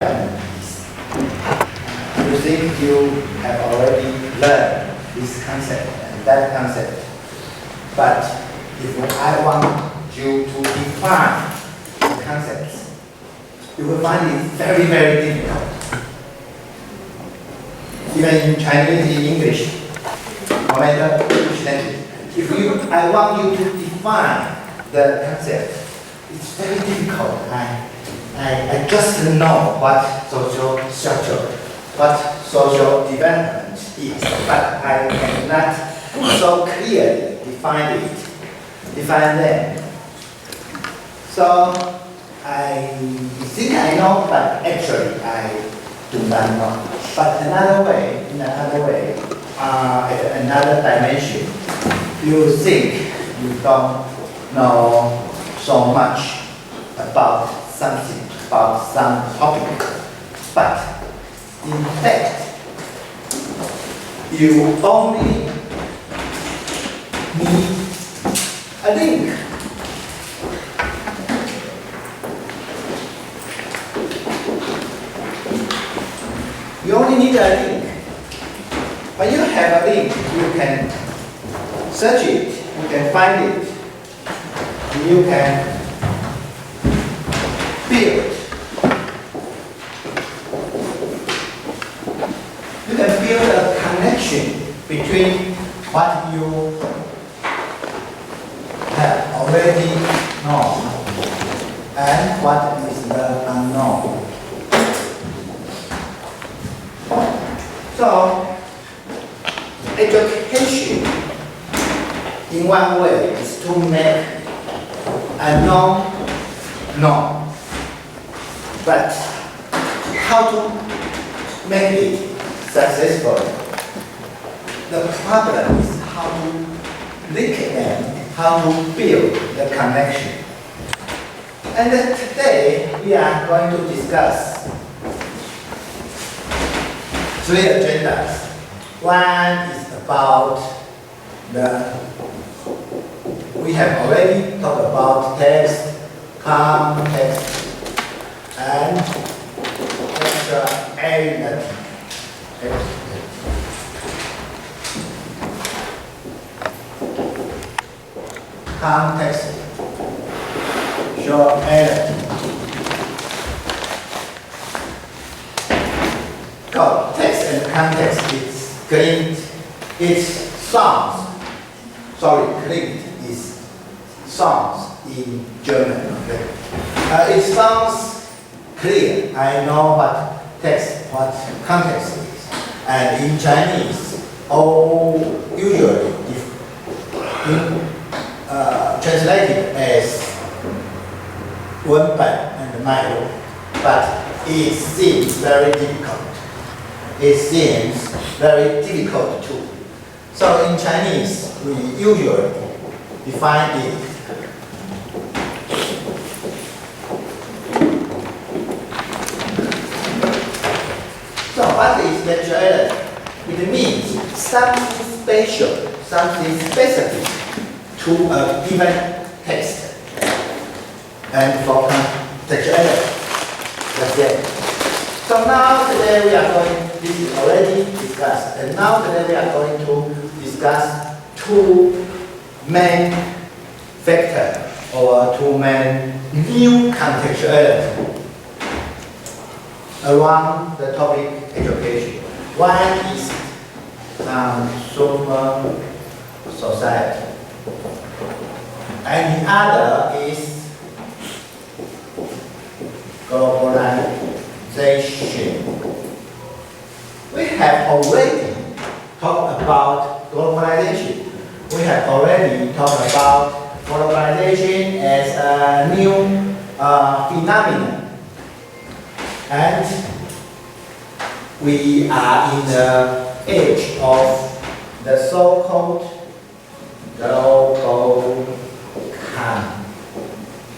You think you have already learned this concept and that concept, but if I want you to define the concepts, you will find it very, very difficult. Even in Chinese, in English, no matter which language. I want you to define the concept, it's very difficult. I just know what social structure, what social development is, but I cannot so clearly define them. So I think I know, but actually I do not know. But in another way, at another dimension, you think you don't know so much about something, about some topic, but in fact, you only need a link. You only need a link. When you have a link, you can search it, you can find it, you can build. You can build a connection between what you have already known and what is the unknown. So, education in one way is to make unknown known. But how to make it successful? The problem is how to link them, how to build the connection. And today we are going to discuss three agendas. One is about we have already talked about text, context, and extra-analytic. Context, analytic. Text and context Klingt is sounds in German. Okay? It sounds clear. I know what text, what context is. And in Chinese, usually translated as 文本 and 脉络, but it seems very difficult. It seems very difficult too. So in Chinese, we usually define it So what is textuality? It means something special, something specific to a given text. And for textuality, that's it. So now today we are going, this is already discussed, and now today we are going to discuss two main factors or two main new contextuality around the topic education. One is consumer society, and the other is globalization. We have already talked about globalization. We have already talked about globalization as a new phenomenon. And we are in the age of the so-called global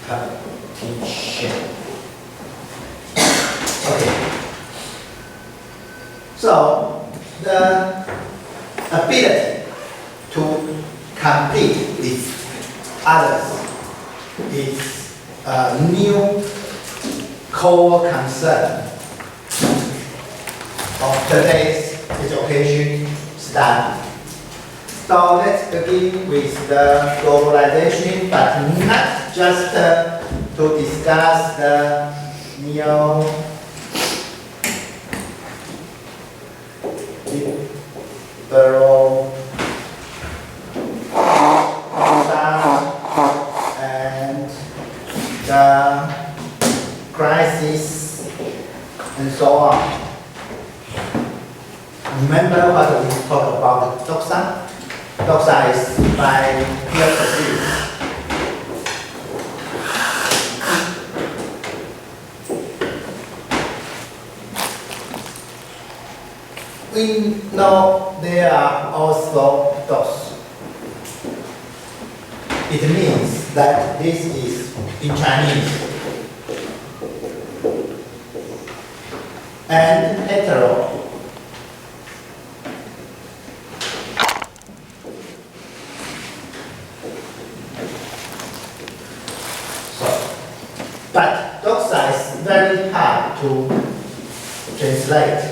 competition. Okay. So the ability to compete with others is a new core concern of today's education study. So let's begin with the globalization, but not just to discuss the neo-liberal and the crisis and so on. Remember what we talked about doxa? Doxa is by Pierre Bourdieu. We know there are also dos. It means that this is in Chinese. And hetero. But doxa is very hard to translate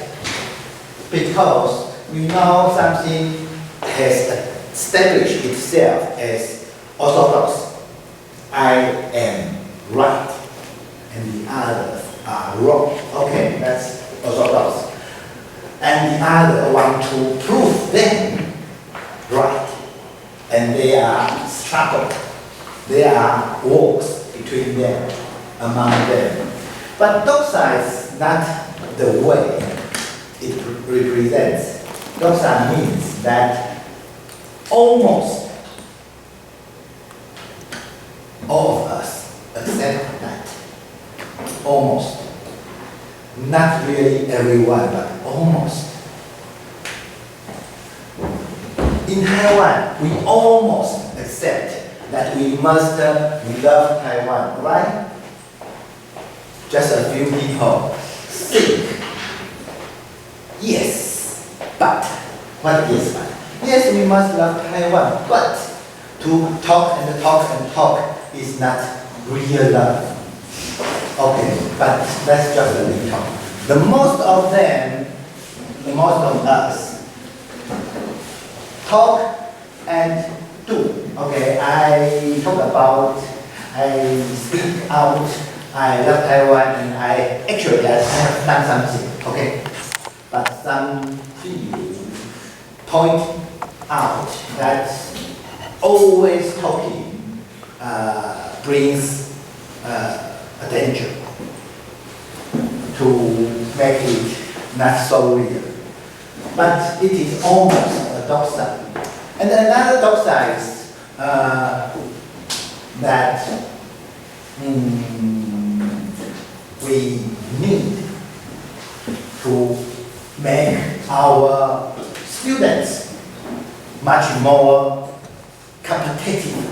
because we know something has established itself as orthodox. I am right and the others are wrong. Okay, that's orthodox. And the other want to prove them right. And they are struggle. There are wars between them, among them. But doxa is not the way it represents. Doxa means that almost all of us accept that. Almost. Not really everyone, but almost. In Taiwan, we almost accept that we must love Taiwan, right? Just a few people think, yes, but. What is but? Yes, we must love Taiwan, but to talk and talk and talk is not real love. Okay, but that's just a little. The most of them, the most of us, talk and do. Okay, I talk about, I speak out, I love Taiwan, and I have done something. Okay, but some people point out that always talking brings a danger to make it not so real. But it is almost a doxa. And another doxa is that we need to make our students much more competitive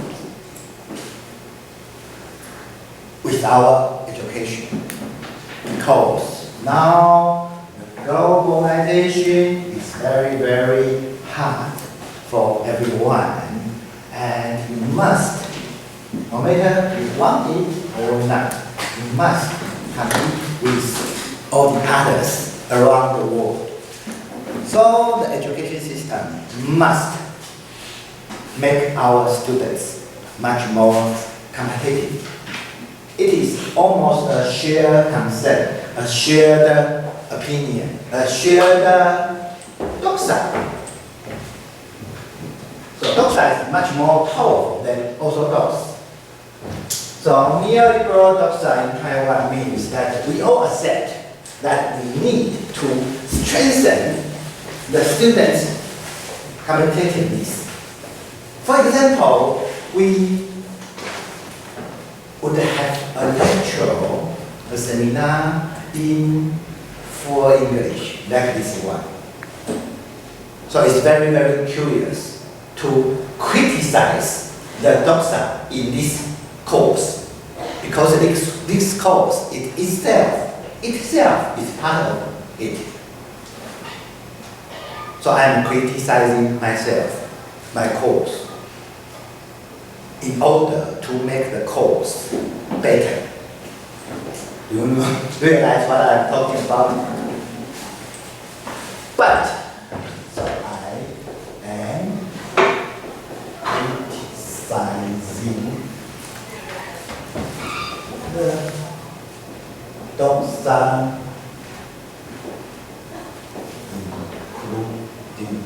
with our education. Because now globalization is very, very hard for everyone. And you must, no matter you want it or not, you must compete with all the others around the world. So the education system must make our students much more competitive. It is almost a shared concept, a shared opinion, a shared doxa. So doxa is much more powerful than orthodox. So neoliberal doxa in Taiwan means that we all accept that we need to strengthen the students' competitiveness. For example, we would have a lecture, a seminar for English, like this one. So it's very, very curious to criticize the doxa in this course, because this course itself is part of it. So I'm criticizing myself, my course, in order to make the course better. Do you realize what I'm talking about? some including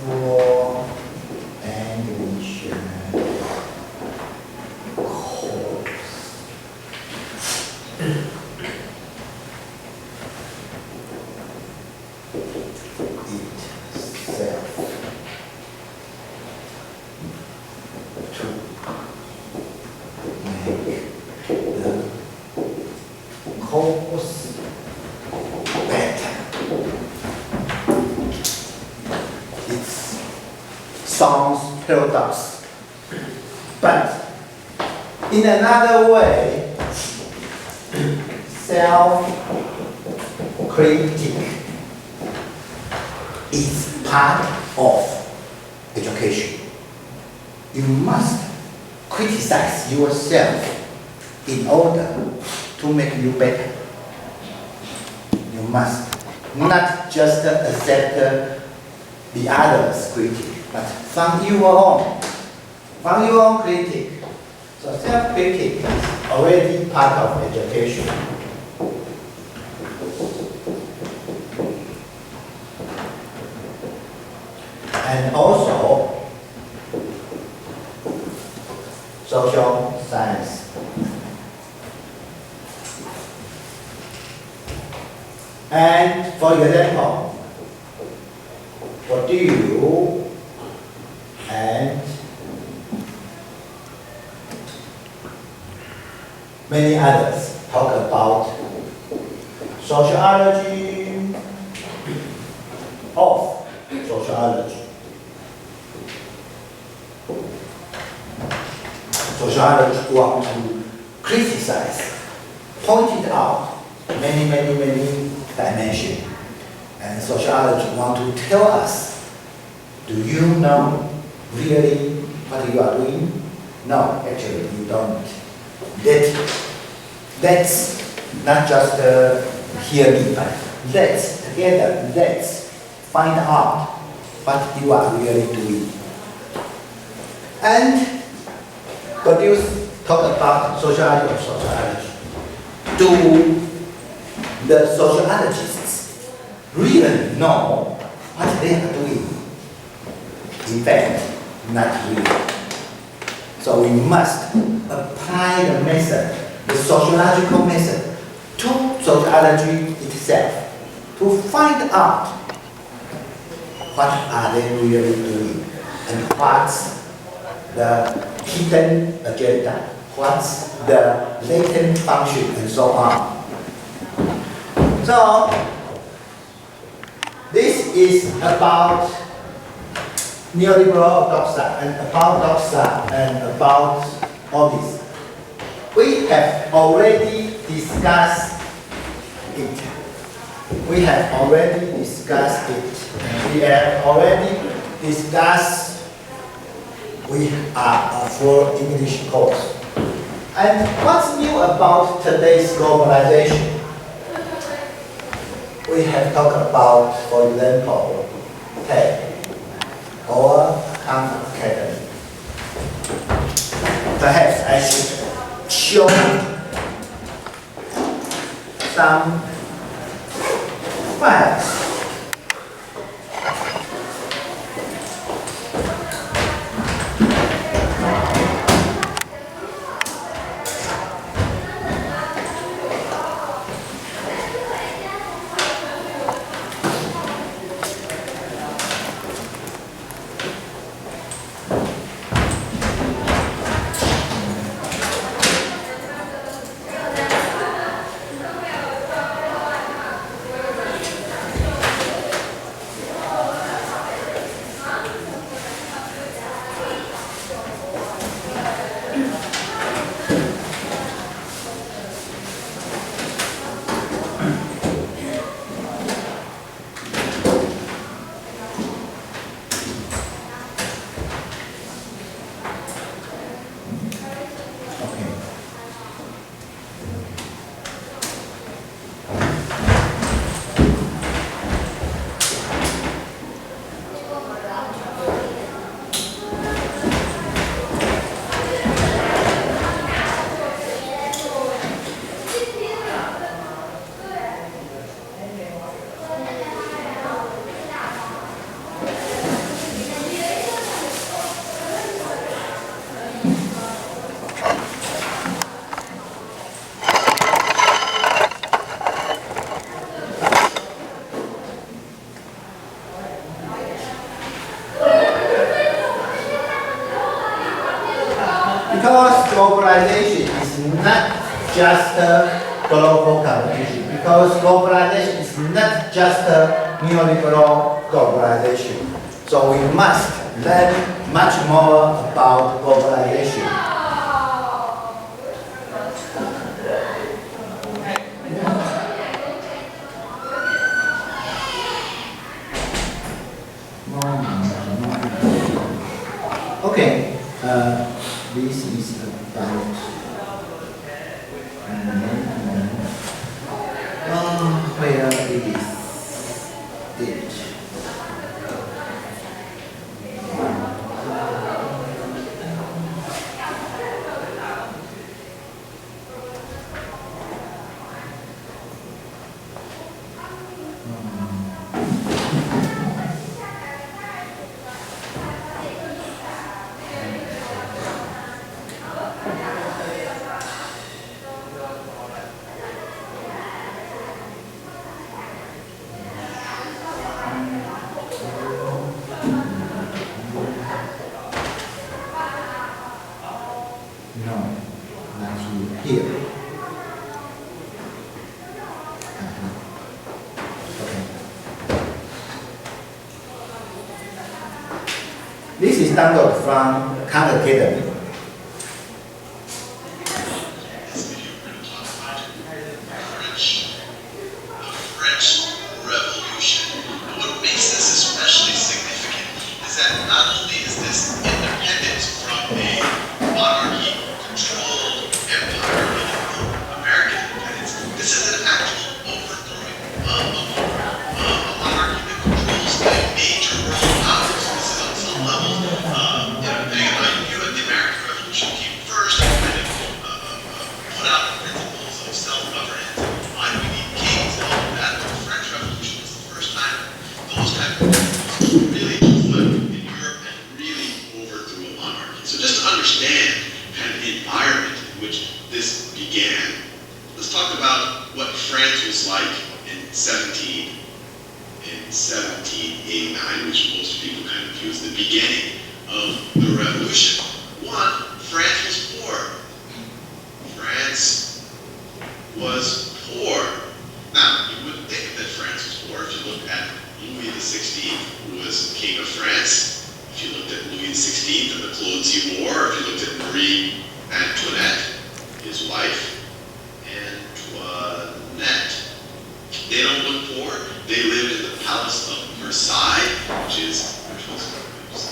for English course itself to make the course better. It sounds paradox, but in another way, self-critic is part of education. You must criticize yourself in order to make you better. You must not just accept the others' critic, but find your own critic. So self-critic is already part of education. And also social science. And for example, what do you and many others talk about sociology of sociology. Sociology want to criticize, point it out many dimensions. And sociology want to tell us, do you know really what you are doing? No, actually you don't. Let's not just hear me, but let's find out what you are really doing. And Bourdieu talk about sociology of sociology. Do the sociologists really know what they are doing? In fact, not really. So we must apply the method, the sociological method, to sociology itself to find out what are they really doing and what's the hidden agenda, what's the latent function, and so on. So this is about neoliberal doxa and about doxa and about all this. We have already discussed it. We have already discussed it. We have already discussed. We are a full English course. And what's new about today's globalization? We have talked about, for example, TED or Khan Academy. Perhaps I should show some facts. Because globalization is not just a global competition, because globalization is not just a neoliberal globalization. So we must learn much more about globalization. Okay, this is about where it is it. No, not here. Okay. This is download from Khan Academy. French Revolution. What makes this especially significant is that not only is this independence from a monarchy-controlled empire of American independence, this is an actual overthrowing of a monarchy that controls a major world power. So this is on some level, depending on how you view it, the American Revolution came first and kind of put out the principles of self-governance. Why do we need kings and all of that? But the French Revolution was the first time those kind of principles really flipped in Europe and really overthrew a monarchy. So just to understand kind of the environment in which this began, let's talk about what France was like in 1789, which most people kind of view as the beginning of the revolution. One, France was poor. France was poor. Now, you wouldn't think that France was poor if you looked at Louis XVI, who was king of France. If you looked at Louis XVI and the clothes he wore, or if you looked at Marie Antoinette, his wife, Antoinette. They don't look poor. They lived in the Palace of Versailles, which was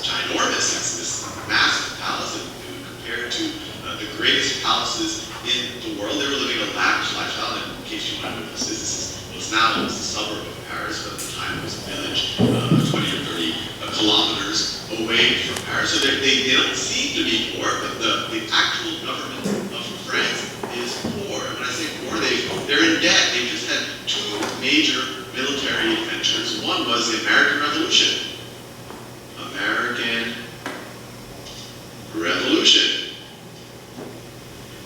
ginormous. It's this massive palace, and compared to the greatest palaces in the world. They were living a lavish lifestyle. And in case you want to know what this is, now it's a suburb of Paris, but at the time it was a village 20 or 30 kilometers away from Paris. So they don't seem to be poor, but the actual government of France is poor. And when I say poor, they're in debt. They just had two major military adventures. One was the American Revolution. American Revolution.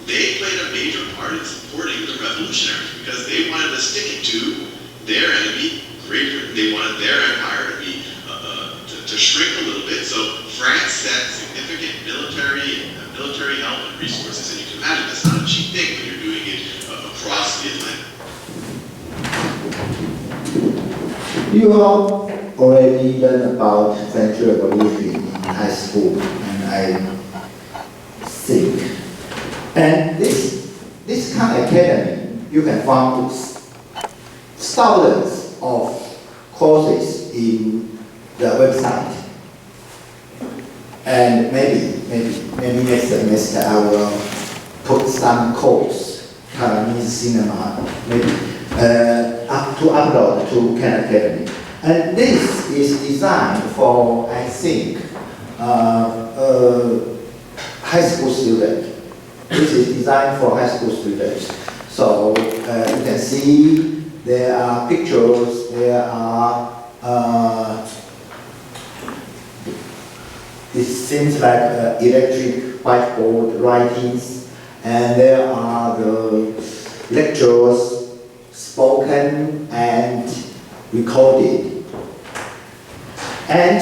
They played a major part in supporting the revolutionaries because they wanted to stick it to their enemy, Great Britain. They wanted their empire to be to shrink a little bit. So France sent significant military help and resources, and you can imagine that's not a cheap thing when you're doing it across the Atlantic. You all already learned about French Revolution in high school, and I think. And this Khan Academy, you can find thousands of courses in the website. And maybe next semester I will put some course, Taiwanese cinema, maybe to upload to Khan Academy. And this is designed for, I think, high school students. This is designed for high school students. So you can see there are pictures, there are, it seems like electric whiteboard writings, and there are the lectures spoken and recorded. And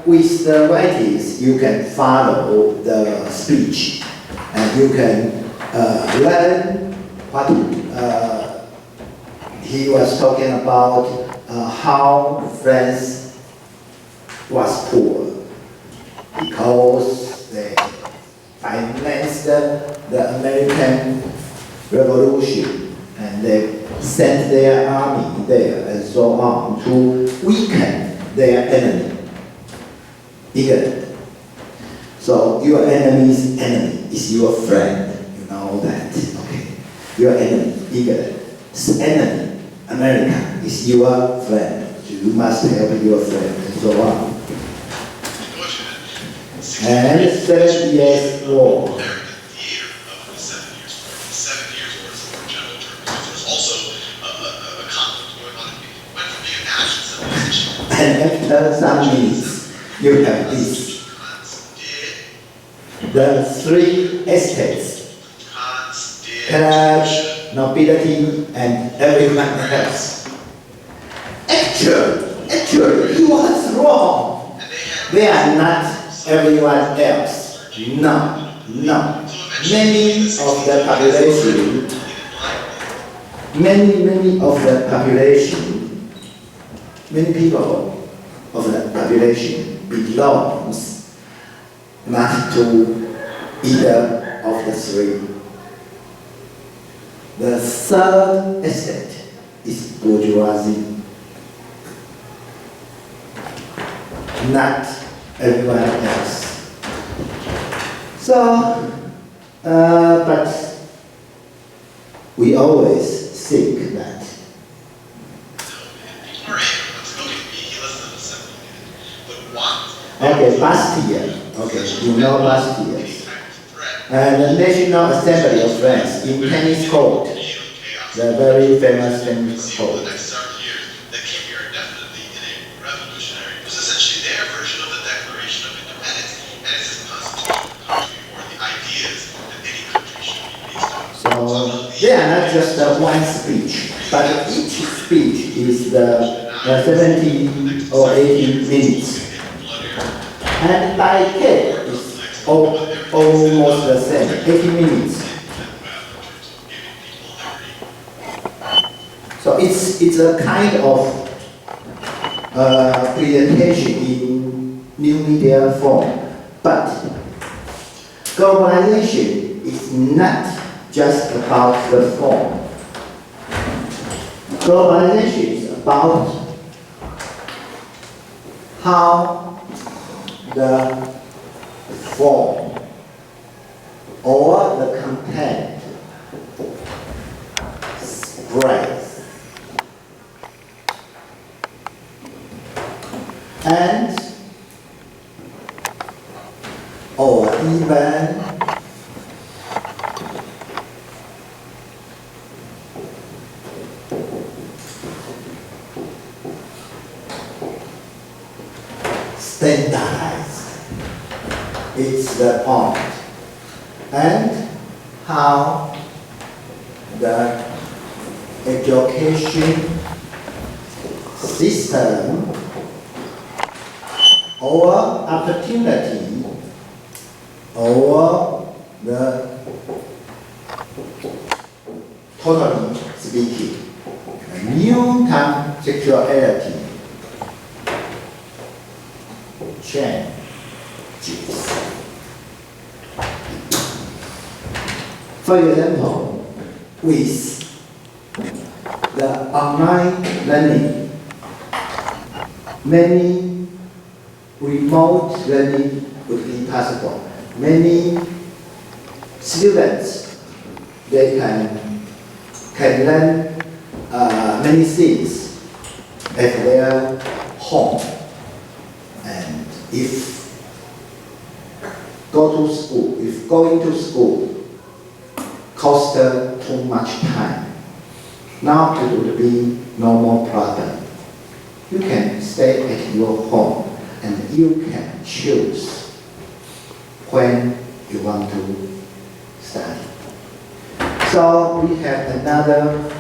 with the writings, you can follow the speech, and you can learn what he was talking about, how France was poor because they financed the American Revolution, and they sent their army there and so on to weaken their enemy, England. So your enemy's enemy is your friend, you know that, okay? Your enemy, England's enemy, America, is your friend. You must help your friend and so on. And 7 years war. The theater of the 7 years war. The 7 years war is the more general term. There was also a conflict going on. It went from being a national civilization. And after some minutes, you have this. The three estates, clergy, nobility, and everyone else. Actually, he was wrong. They are not everyone else. No. Many of the population, many people of the population belongs not to either of the three. The third estate is bourgeoisie, not everyone else. So, but we always think that. Okay, Bastille. Okay, you know Bastille. And the National Assembly of France in tennis court, the very famous tennis court. So they are not just one speech, but each speech is 70 or 80 minutes. And by cake is almost the same, 80 minutes. So it's a kind of presentation in new media form. But globalization is not just about the form. Globalization is about how the form or the content spreads. And or even standardized. It's the point. And how the education system or opportunity or the totally speaking, new sexuality changes. For example, with the online learning, many remote learning would be possible. Many students, they can learn many things at their home. And if going to school costs too much time, now it would be no more problem. You can stay at your home and you can choose when you want to study. So we have another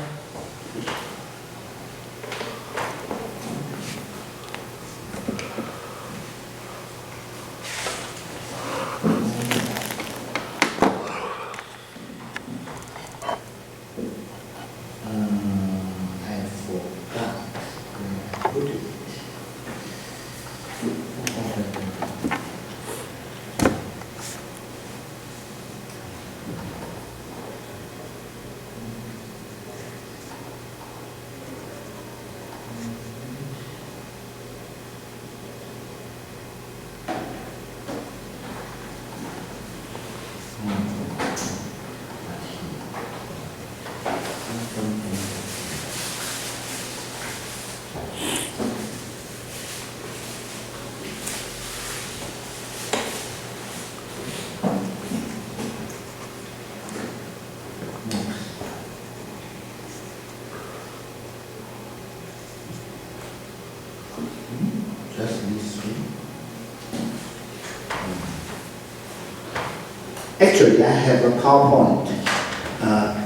Actually, I have a PowerPoint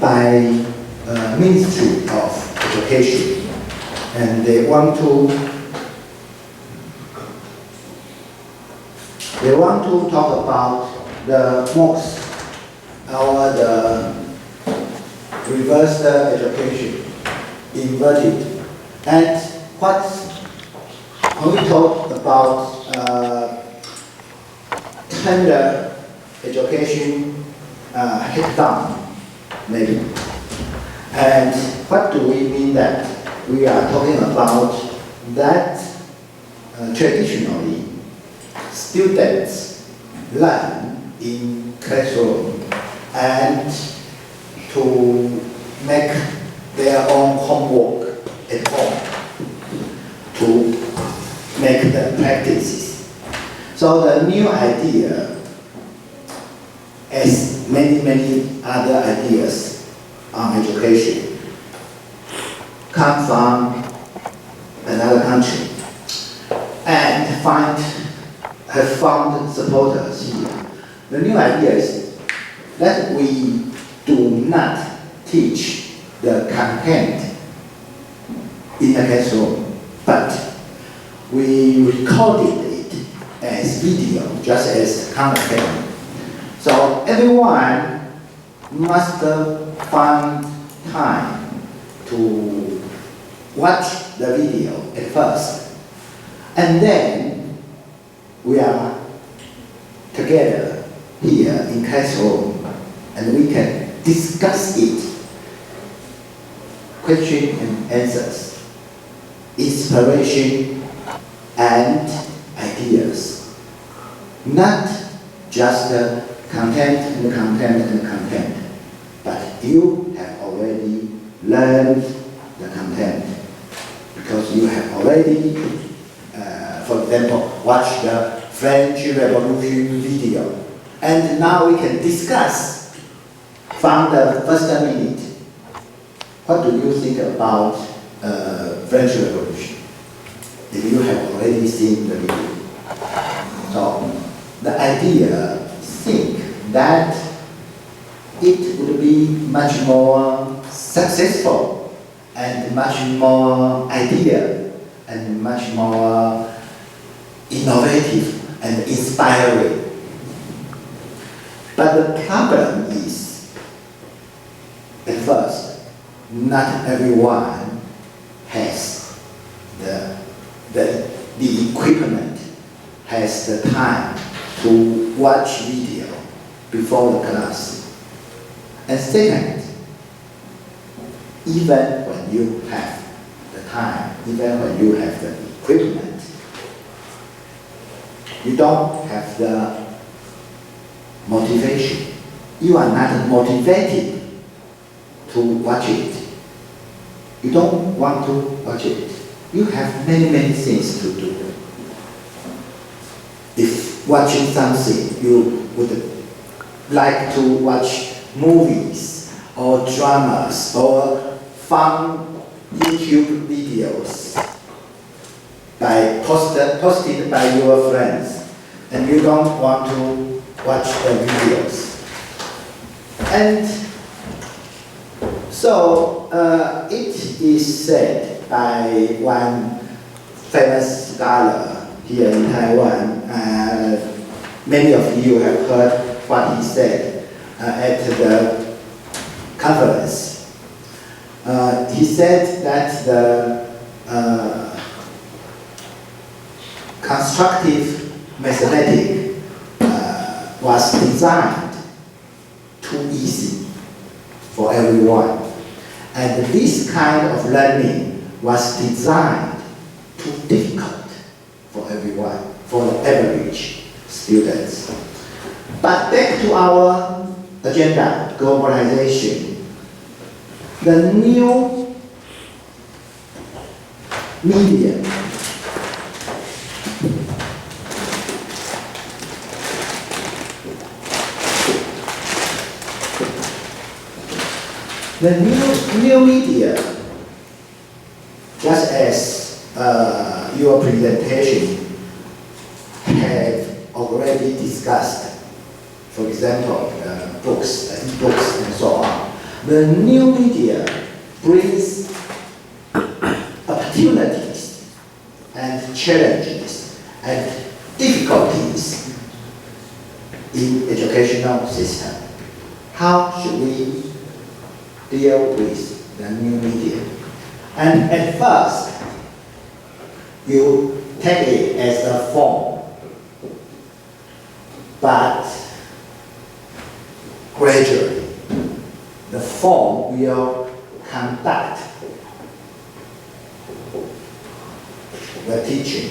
by Ministry of Education, and they want to talk about the MOOCs, or the reverse education, inverted. And when we talk about tender education, head down, maybe. And what do we mean that? We are talking about that traditionally students learn in classroom and to make their own homework at home, to make the practices. So the new idea, as many other ideas on education, come from another country and have found supporters here. The new idea is that we do not teach the content in the classroom, but we recorded it as video, just as content. So everyone must find time to watch the video at first, and then we are together here in classroom, and we can discuss it, question and answers, inspiration and ideas, not just the content and content, but you have already learned the content because you have already, for example, watched the French Revolution video, and now we can discuss from the first minute. What do you think about French Revolution? If you have already seen the video. So the idea, think that it would be much more successful and much more ideal and much more innovative and inspiring. But the problem is, at first, not everyone has the equipment, has the time to watch video before the class. And second, even when you have the time, even when you have the equipment, you don't have the motivation. You are not motivated to watch it. You don't want to watch it. You have many things to do. If watching something, you would like to watch movies or dramas or fun YouTube videos posted by your friends, and you don't want to watch the videos. And so it is said by one famous scholar here in Taiwan, many of you have heard what he said at the conference. He said that the constructive mathematics was designed too easy for everyone. And this kind of learning was designed too difficult for everyone, for the average students. But back to our agenda, globalization. The new media The new media, just as your presentation have already discussed, for example, books and so on. The new media brings opportunities and challenges and difficulties in educational system. How should we deal with the new media? And at first, you take it as a form, but gradually, the form will conduct the teaching.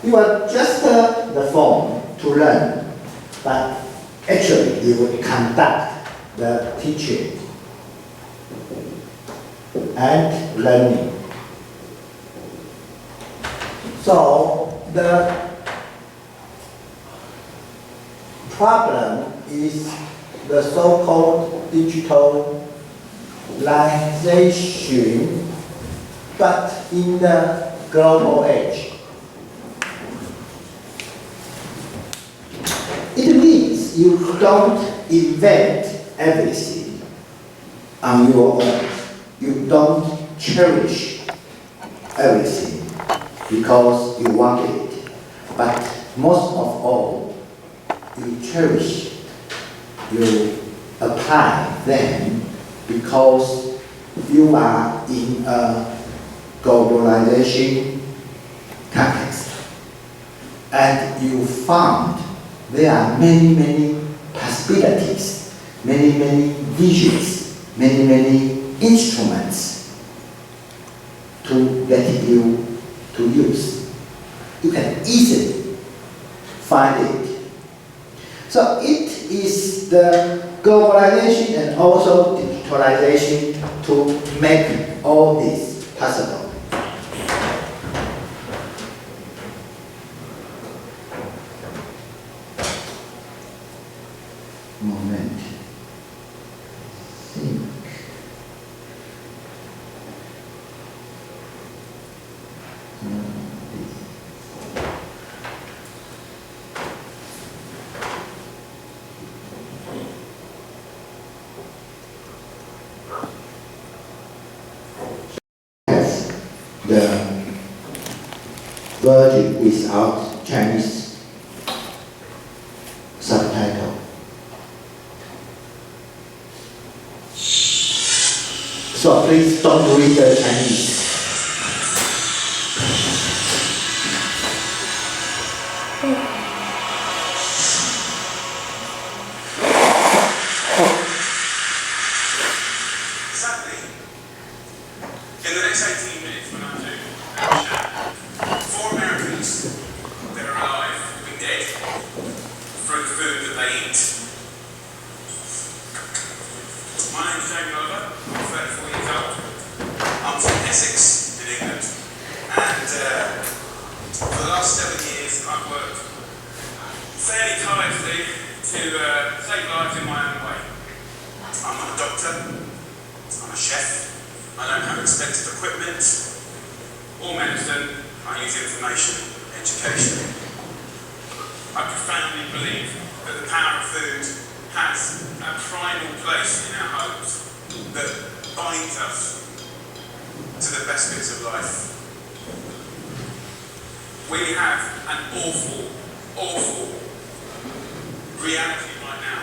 You are just the form to learn, but actually you will conduct the teaching and learning. So the problem is the so-called digitalization, but in the global age. It means you don't invent everything on your own. You don't cherish everything because you want it. But most of all, you cherish, you apply them because you are in a globalization context. And you found there are many possibilities, many visions, many instruments to get you to use. You can easily find it. So it is the globalization and also digitalization to make all this possible. Moment. Think. The version without Chinese subtitle. So please don't read the Chinese. Sadly, in the next 18 minutes when I do, 4 Americans that are alive will be dead through the food that they eat. My name's Jamie Oliver, I'm 34 years old. I'm from Essex in England, and for the last 7 years I've worked fairly tirelessly to save lives in my own way. I'm not a doctor, I'm a chef, I don't have expensive equipment or medicine, I use information, education. I profoundly believe that the power of food has a primal place in our homes that binds us to the best bits of life. We have an awful reality right now.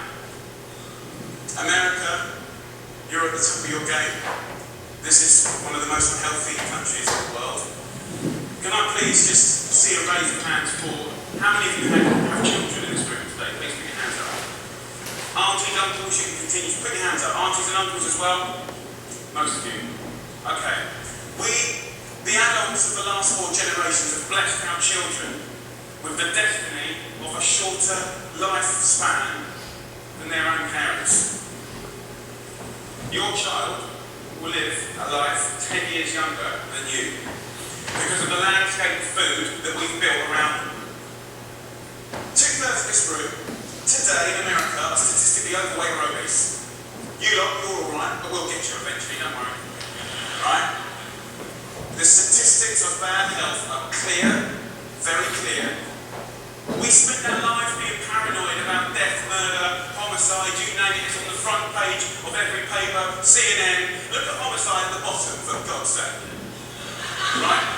America, you're at the top of your game. This is one of the most unhealthy countries in the world. Can I please just see a raise of hands for how many of you have children in this room today? Please put your hands up. Aunties, uncles, you can continue to put your hands up. Aunties and uncles as well? Most of you. Okay. We, the adults of the last 4 generations, have blessed our children with the destiny of a shorter lifespan than their own parents. Your child will live a life 10 years younger than you because of the landscape of food that we've built around them. 2/3 of this room today in America are statistically overweight or obese. You lot, you're alright, but we'll get you eventually, don't worry. Right? The statistics of bad health are clear very clear. We spend our lives being paranoid about death, murder, homicide, you name it, it's on the front page of every paper, CNN. Look at homicide at the bottom, for God's sake. Right?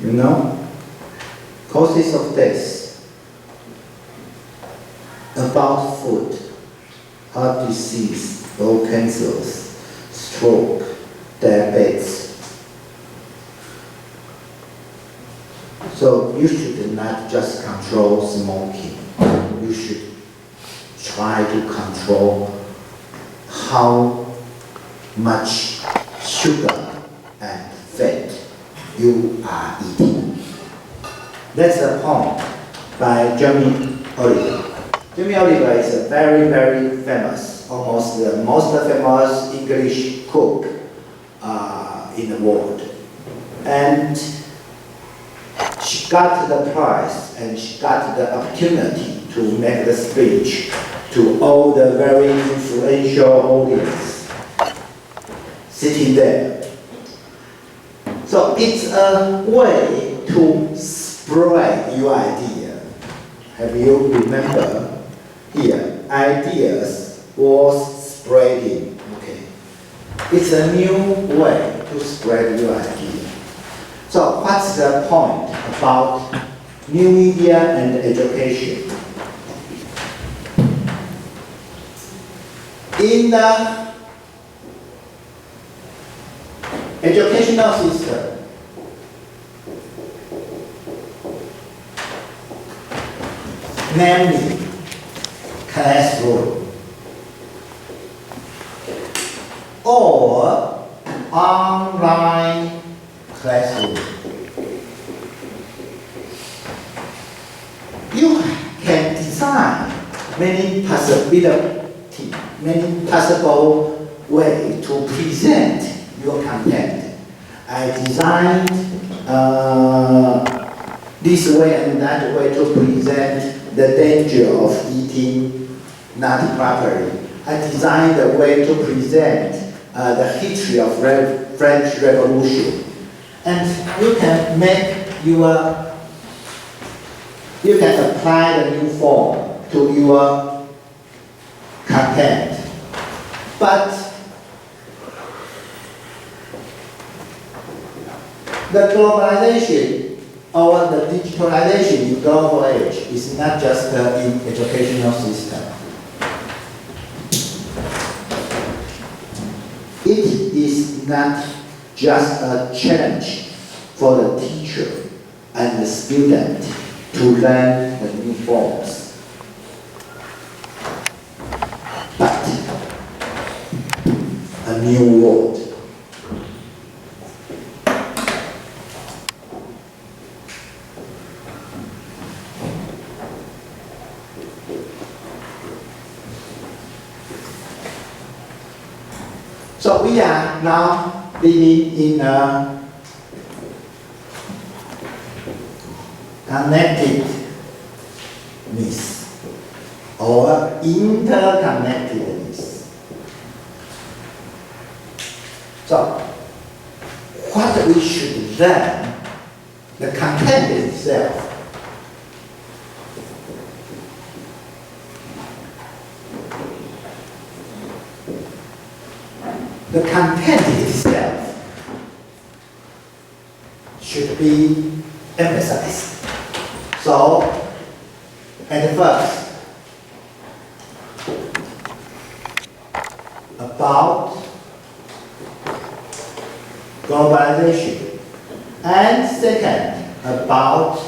You know, causes of death about food, heart disease, bone cancers, stroke, diabetes. So you should not just control smoking. You should try to control how much sugar and fat you are eating. That's the point by Jamie Oliver. Jamie Oliver is a very, very famous, almost the most famous English cook in the world. And she got the prize and she got the opportunity to make the speech to all the very influential audience sitting there. So it's a way to spread your idea. Have you remember here, ideas was spreading, okay. It's a new way to spread your idea. So what's the point about new media and education? In the educational system, namely classroom or online classroom, you can design many possibilities, many possible ways to present your content. I designed this way and that way to present the danger of eating not properly. I designed a way to present the history of French Revolution. And you can make you can apply the new form to your content. But the globalization or the digitalization in global age is not just in educational system. It is not just a challenge for the teacher and the student to learn the new forms, but a new world. So we are now living in a connectedness or interconnectedness. So what we should learn, the content itself, the content itself should be emphasized. So, at first, about globalization, and second, about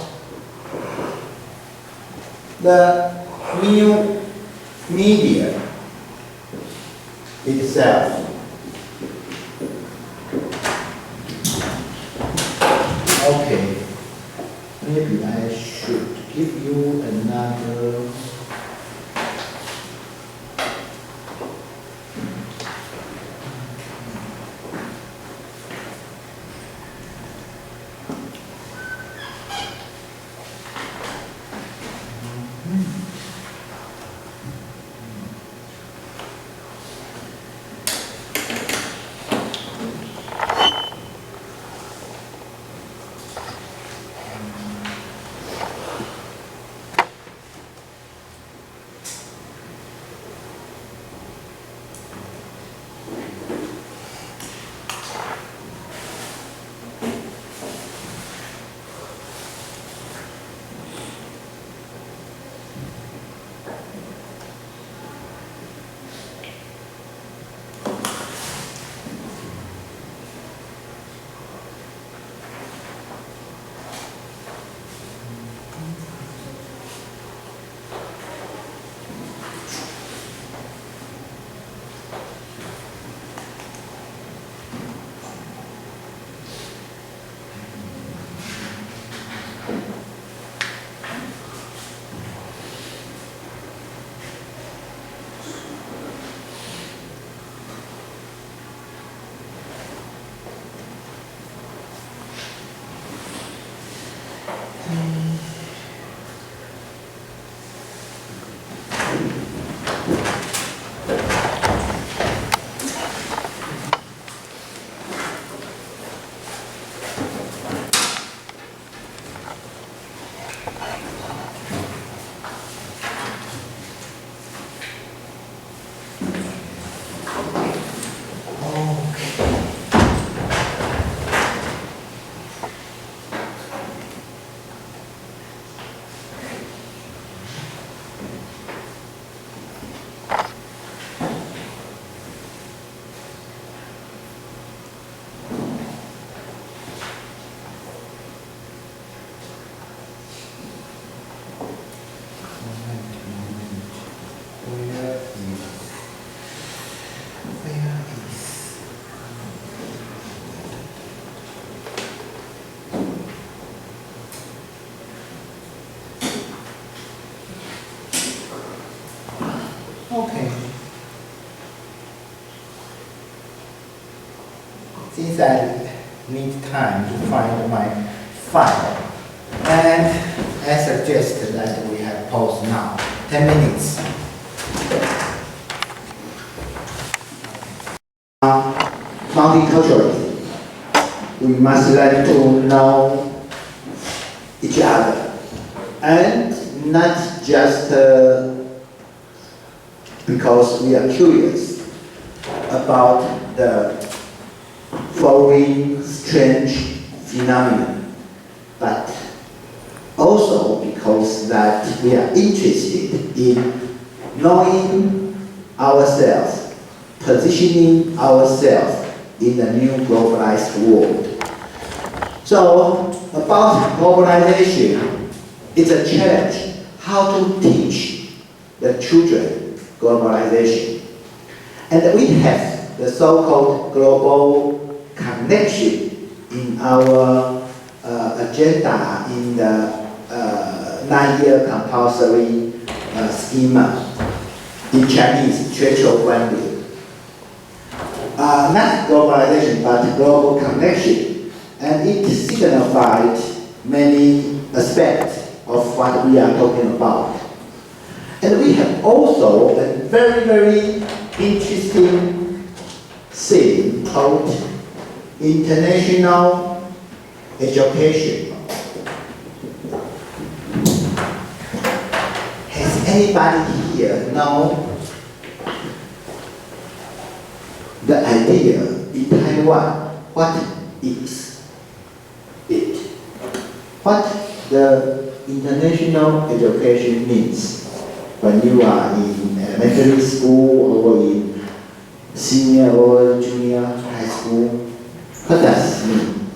the new media itself. Okay, maybe I should give you another. since I need time to find my file, and I suggest that we have pause now, 10 minutes. Multiculturalism. We must learn to know each other, and not just because we are curious about the foreign strange phenomenon, but also because that we are interested in knowing ourselves, positioning ourselves in the new globalized world. So, about globalization, it's a challenge how to teach the children globalization. And we have the so-called global connection in our agenda in the 9-year compulsory schema in Chinese, 全球观点. Not globalization, but global connection. And it signified many aspects of what we are talking about. And we have also a very, very interesting thing called international education. Has anybody here know the idea in Taiwan, what is it? What the international education means when you are in elementary school or in senior or junior high school? What does it mean?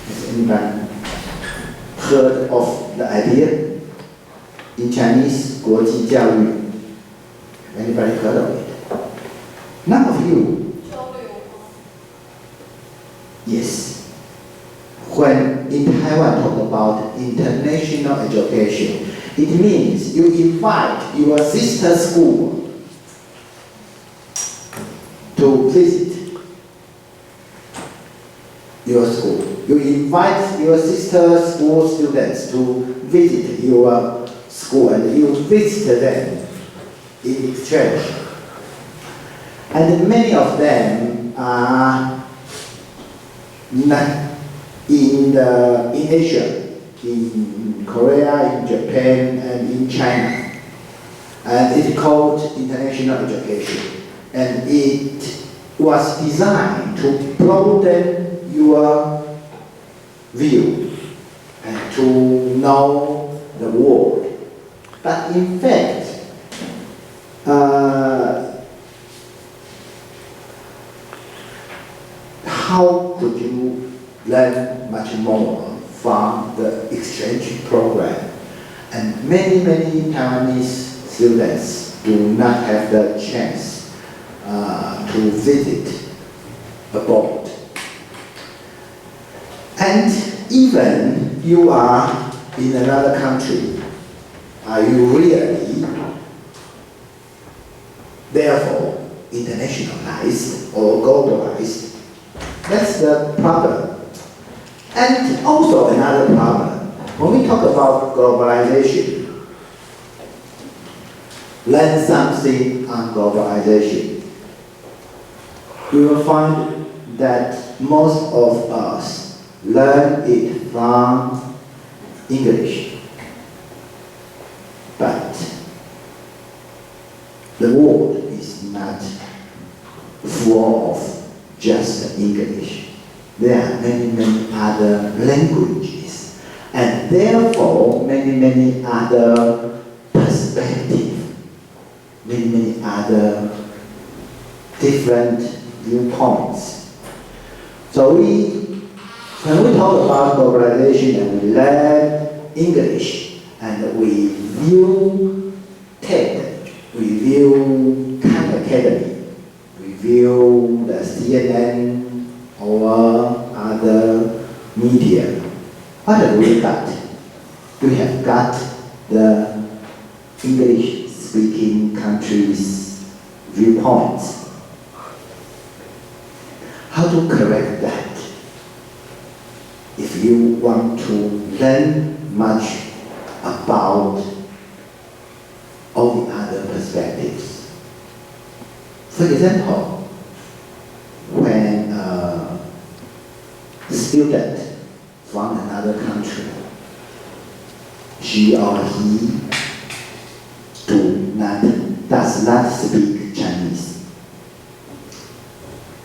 Has anybody heard of the idea in Chinese 国际教育? Anybody heard of it? None of you. Yes. When in Taiwan talk about international education, it means you invite your sister school to visit your school. You invite your sister school students to visit your school, and you visit them in exchange. And many of them are not in Asia, in Korea, in Japan, and in China. And it's called international education. And it was designed to broaden your view and to know the world. But in fact, how could you learn much more from the exchange program? And many Taiwanese students do not have the chance to visit abroad. And even you are in another country, are you really therefore internationalized or globalized? That's the problem. And also another problem, when we talk about globalization, learn something on globalization, we will find that most of us learn it from English. But the world is not full of just English. There are many other languages, and therefore many other perspectives, many other different viewpoints. So when we talk about globalization and we learn English and we view TED, we view Khan Academy, we view the CNN or other media, what have we got? We have got the English-speaking countries' viewpoints. how to correct that? If you want to learn much about all the other perspectives. For example, when a student from another country, she or he does not speak Chinese,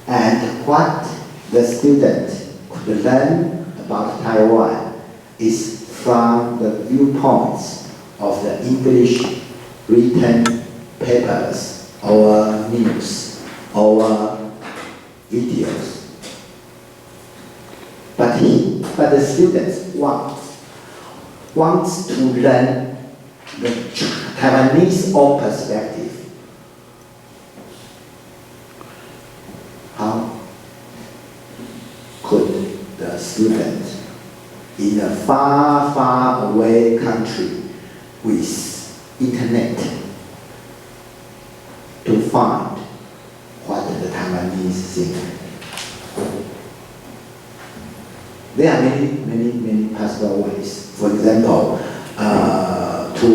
and what the student could learn about Taiwan is from the viewpoints of the English written papers or news or videos. But the students wants to learn the Taiwanese own perspective. How could the student in a far, far away country with internet to find what the Taiwanese think? There are many possible ways. For example, to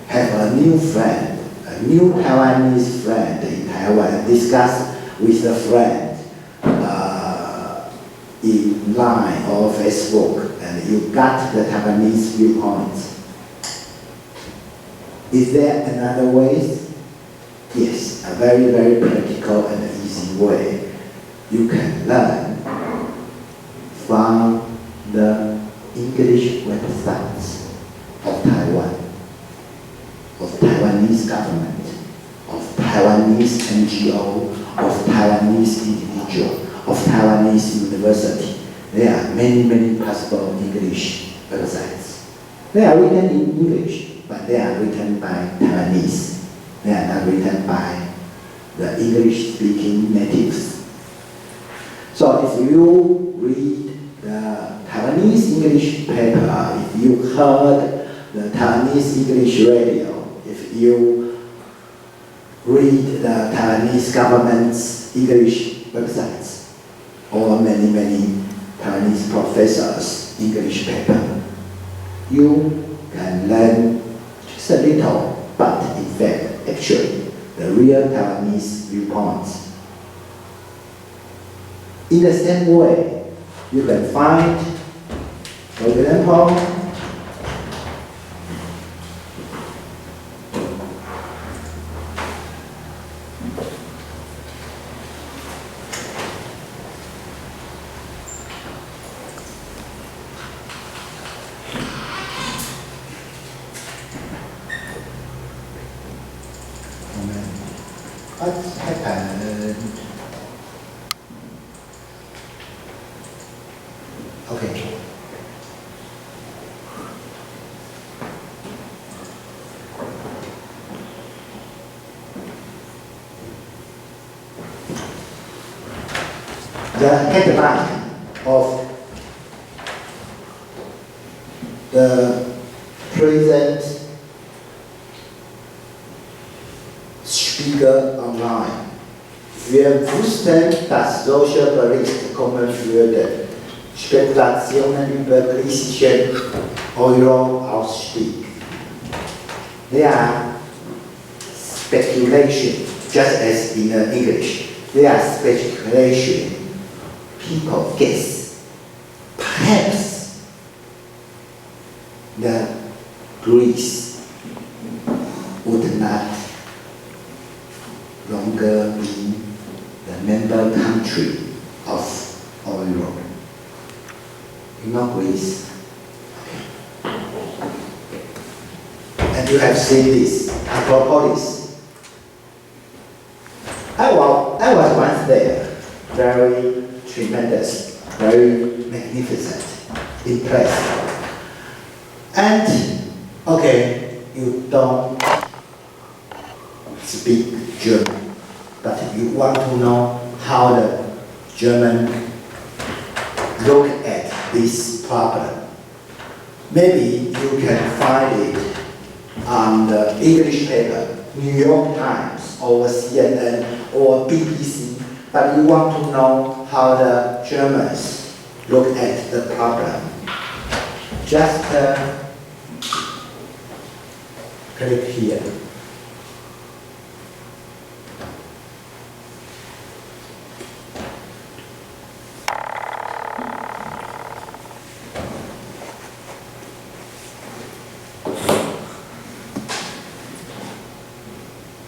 have a new friend, a new Taiwanese friend in Taiwan, discuss with a friend in Line or Facebook, and you got the Taiwanese viewpoints. Is there another way? Yes, a very, very practical and easy way. You can learn from the English websites of Taiwan, of Taiwanese government, of Taiwanese NGO, of Taiwanese individual, of Taiwanese university. There are many possible English websites. They are written in English, but they are written by Taiwanese. They are not written by the English-speaking natives. So if you read the Taiwanese English paper, if you heard the Taiwanese English radio, if you read the Taiwanese government's English websites, or many Taiwanese professors' English paper, you can learn just a little, but in fact, actually, the real Taiwanese viewpoints. In the same way, you can find, for example, what happened? Okay. The headline of the present Spiegel Online. Wir wussten, dass solche Berichte kommen würden. Spekulationen über griechischen Euro-Ausstieg. They are speculation, just as in English. They are speculation. People guess. Perhaps the Greece would not longer be the member country of Euro. You know Greece. Okay. And you have seen this, Acropolis. I was once there, very tremendous, very magnificent, impressed. And, okay, you don't speak German, but you want to know how the German look at this problem. Maybe you can find it on the English paper, New York Times, or CNN, or BBC, but you want to know how the Germans look at the problem, just click here.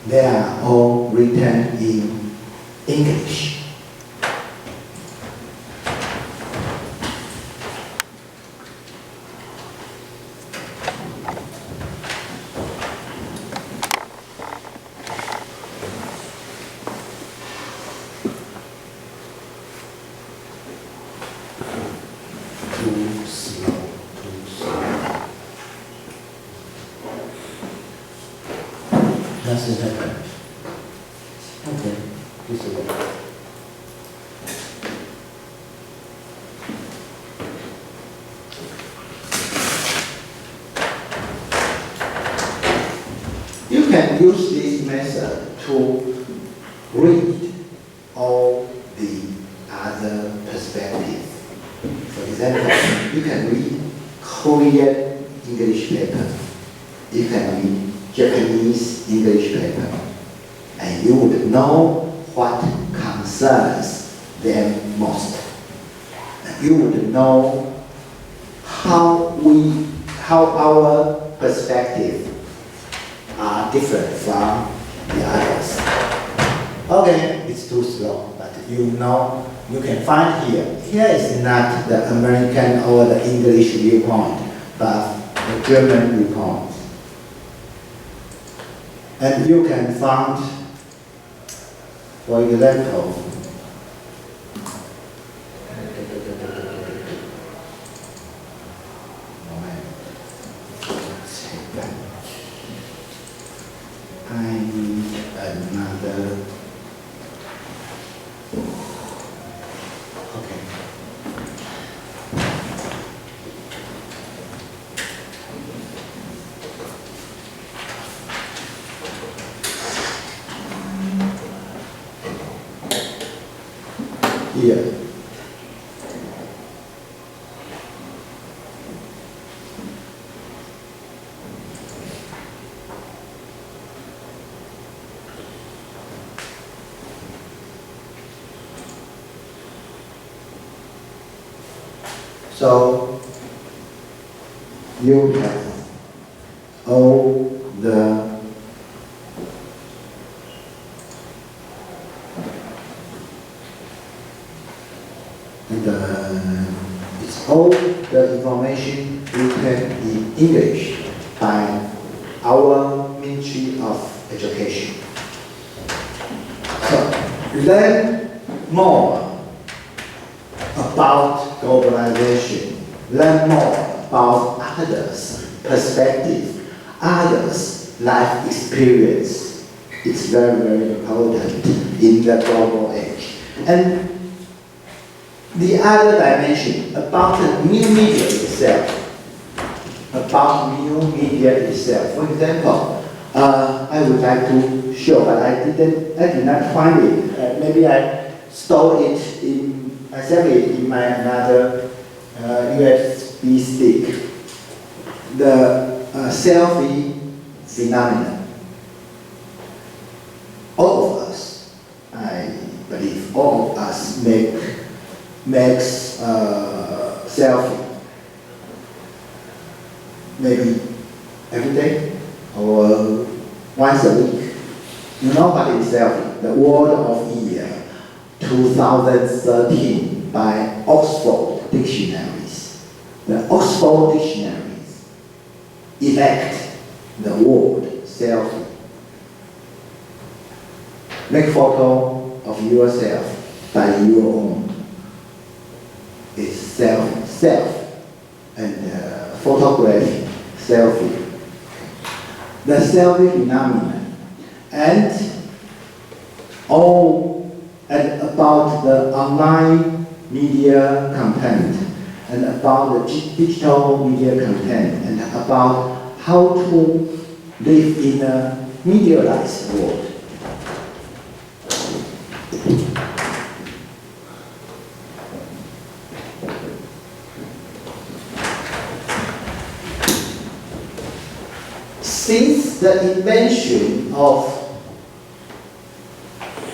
They are all written in English. Too slow. Doesn't happen. Okay, this is it. You can use this method to read all the other perspectives. For example, you can read Korean English paper. You can read Japanese English paper. And you would know what concerns them most. You would know how our perspective are different from the others. Okay, it's too slow, but you know, you can find here. Here is not the American or the English viewpoint, but the German viewpoint. And you can find, for example, I need another. Okay. Here. So you have all the it's all the information written in English by our Ministry of Education. So learn more about globalization, learn more about others' perspective, others' life experience. It's very, very important in the global age. And the other dimension about the new media itself, For example, I would like to show, but I did not find it. Maybe I stole it I saved it in my another USB stick. The selfie phenomenon. All of us, I believe, all of us makes selfie. Maybe every day or once a week. Nobody is selfie. The Word of Year 2013 by Oxford Dictionaries. The Oxford Dictionaries elect the word selfie. Make photo of yourself by your own. It's self, and photography, selfie. The selfie phenomenon, and about the online media content, and about the digital media content, and about how to live in a medialized world. Since the invention of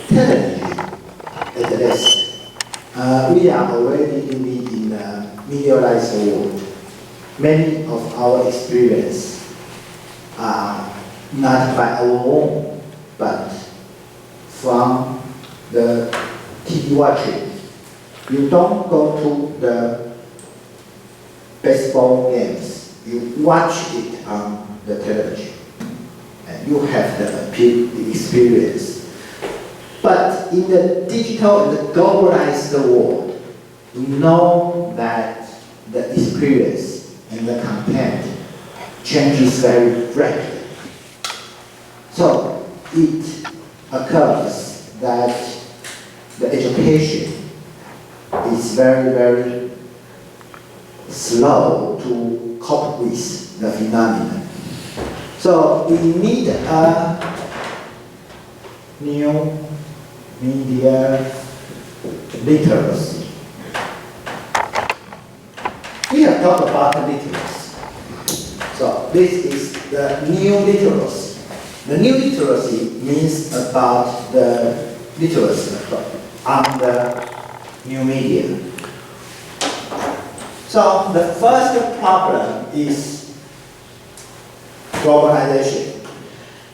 television, at least, we are already living in a medialized world. Many of our experience are not by our own, but from the TV watching. You don't go to the baseball games. You watch it on the television, and you have the experience. But in the digital and the globalized world, we know that the experience and the content changes very rapidly. So it occurs that the education is very, very slow to cope with the phenomenon. So we need a new media literacy. We have talked about literacy. So this is the new literacy. The new literacy means about the literacy on the new media. So the first problem is globalization.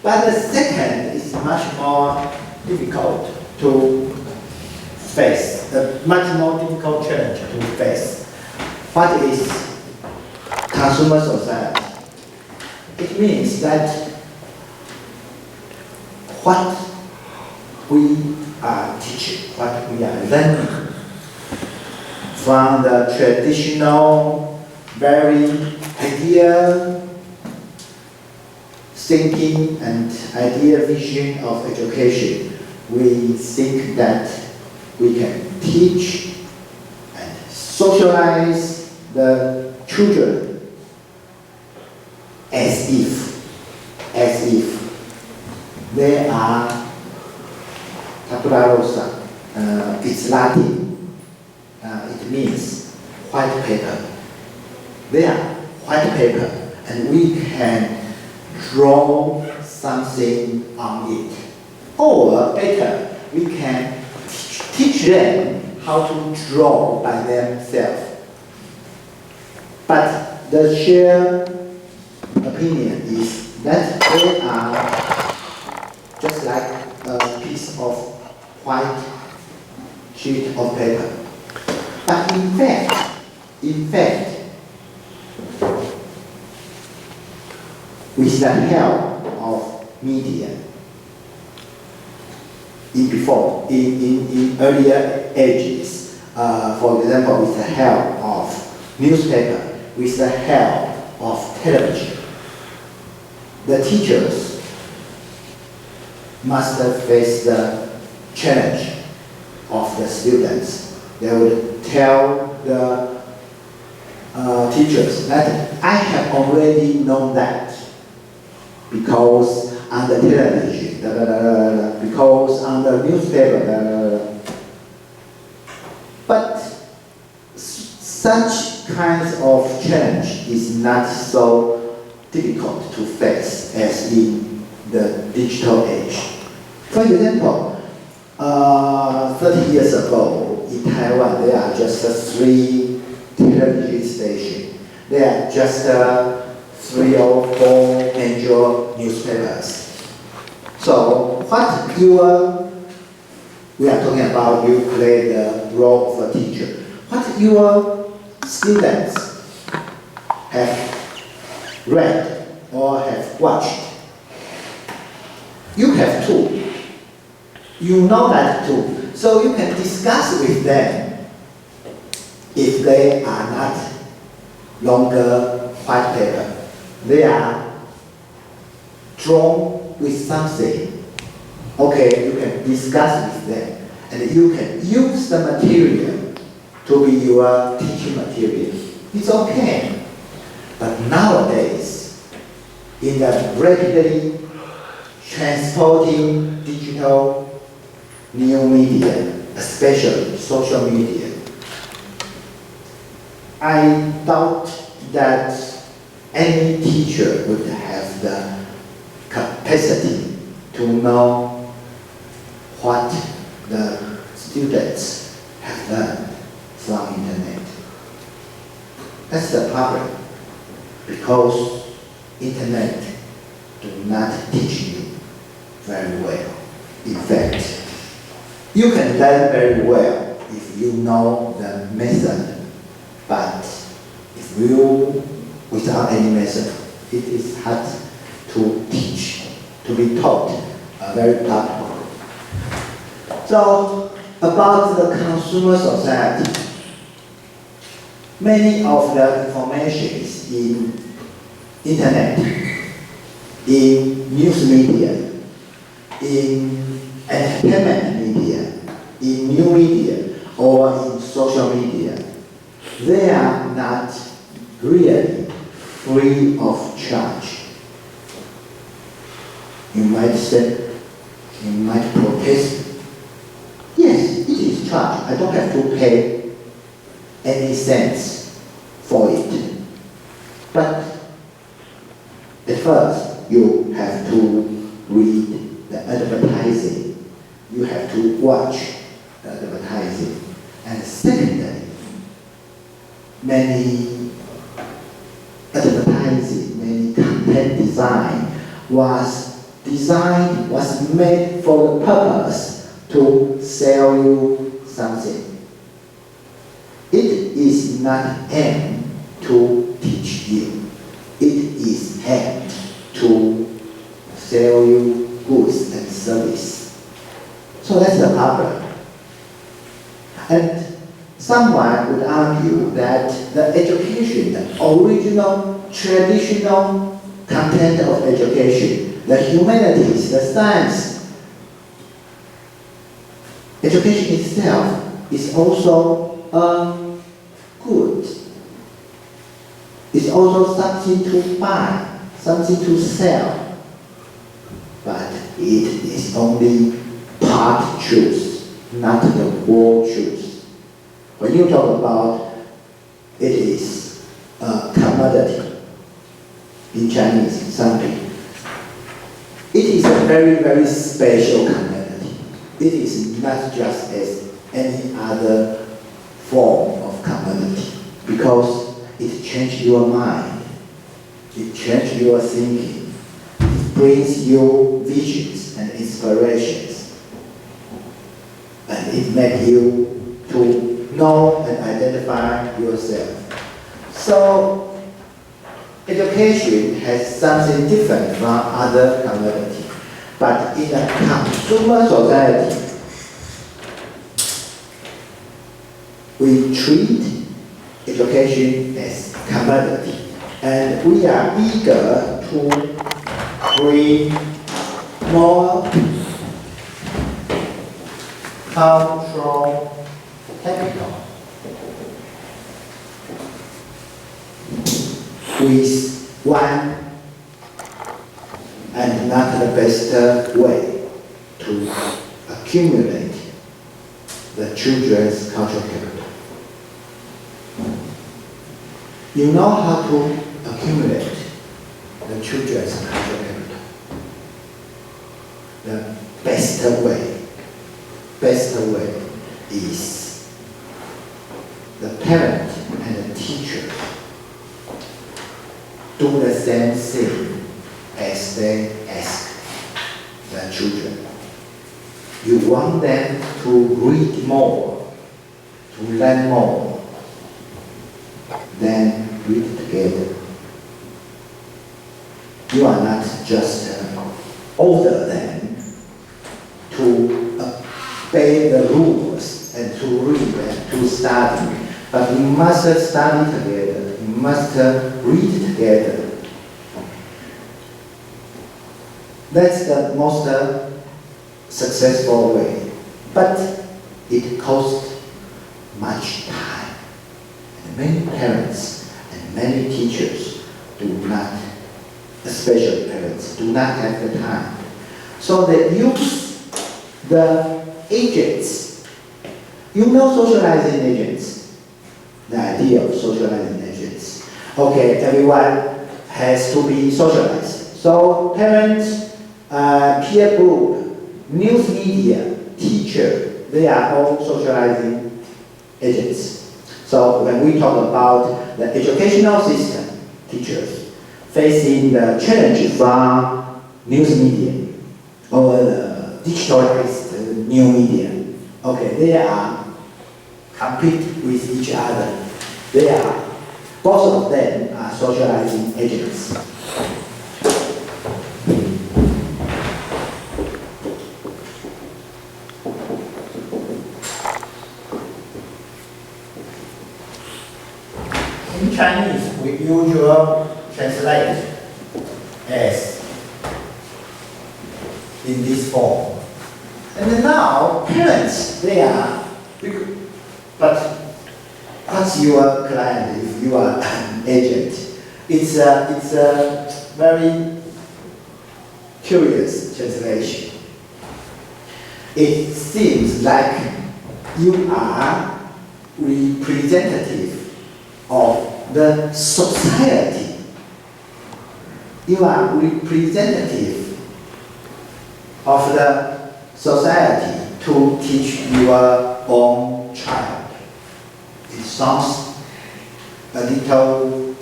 But the second is much more difficult to face, a much more difficult challenge to face. What is consumer society? It means that what we are teaching, what we are learning from the traditional, very idea thinking and idea vision of education, we think that we can teach and socialize the children as if they are tabula rasa. It's Latin. It means white paper. They are white paper, and we can draw something on it. Or better, we can teach them how to draw by themselves. But the shared opinion is that they are just like a piece of white sheet of paper. But in fact, with the help of media, in earlier ages, for example, with the help of newspaper, with the help of television, the teachers must face the challenge of the students. They would tell the teachers that I have already known that because on the television, because on the newspaper, but such kinds of challenge is not so difficult to face as in the digital age. For example, 30 years ago in Taiwan, there are just 3 television stations. There are just 3 or 4 major newspapers. So we are talking about you play the role of a teacher. What your students have read or have watched, you have to. You know that too. So you can discuss with them if they are not longer white paper. They are drawn with something. Okay, you can discuss with them, and you can use the material to be your teaching material. It's okay. But nowadays, in the rapidly transporting digital new media, especially social media, I doubt that any teacher would have the capacity to know what the students have learned from internet. That's the problem, because internet do not teach you very well. In fact, you can learn very well if you know the method, but if you, without any method, it is hard to teach, to be taught a very practical. So, about the consumer society, many of the information in internet, in news media, in entertainment media, in new media, or in social media, they are not really free of charge. You might say, you might protest, yes, it is charged. I don't have to pay any cents for it. But at first, you have to read the advertising. You have to watch the advertising. And secondly, many advertising, many content design was made for the purpose to sell you something. It is not aimed to teach you. It is aimed to sell you goods and service. So that's the problem. And someone would argue that the education, the original, traditional content of education, the humanities, the science, education itself is also good. It's also something to buy, something to sell. But it is only part truth, not the whole truth. When you talk about it is a commodity, in Chinese, something, it is a very, very special commodity. It is not just as any other form of commodity, because it changes your mind, it changes your thinking, it brings you visions and inspirations, and it makes you to know and identify yourself. So, education has something different from other commodities. But in a consumer society, we treat education as commodity, and we are eager to bring more cultural capital with one and not the best way to accumulate the children's cultural capital. You know how to accumulate the children's cultural capital. The best way is the parent and the teacher do the same thing as they ask the children. You want them to read more, to learn more, then read together. You are not just order them to obey the rules and to read and to study, but you must study together, you must read together. That's the most successful way, but it costs much time. And many parents and many teachers do not, especially parents, do not have the time. So they use the agents. You know socializing agents, the idea of socializing agents. Okay, everyone has to be socialized. So parents peer group, news media, teacher, they are all socializing agents. So when we talk about the educational system, teachers facing the challenge from news media or the digitalized new media, okay, they are compete with each other. Both of them are socializing agents. In Chinese, we usually translate as in this form. And now, parents, they are, but what's your client if you are an agent? It's a very curious translation. It seems like you are representative of the society. You are representative of the society to teach your own child. It sounds a little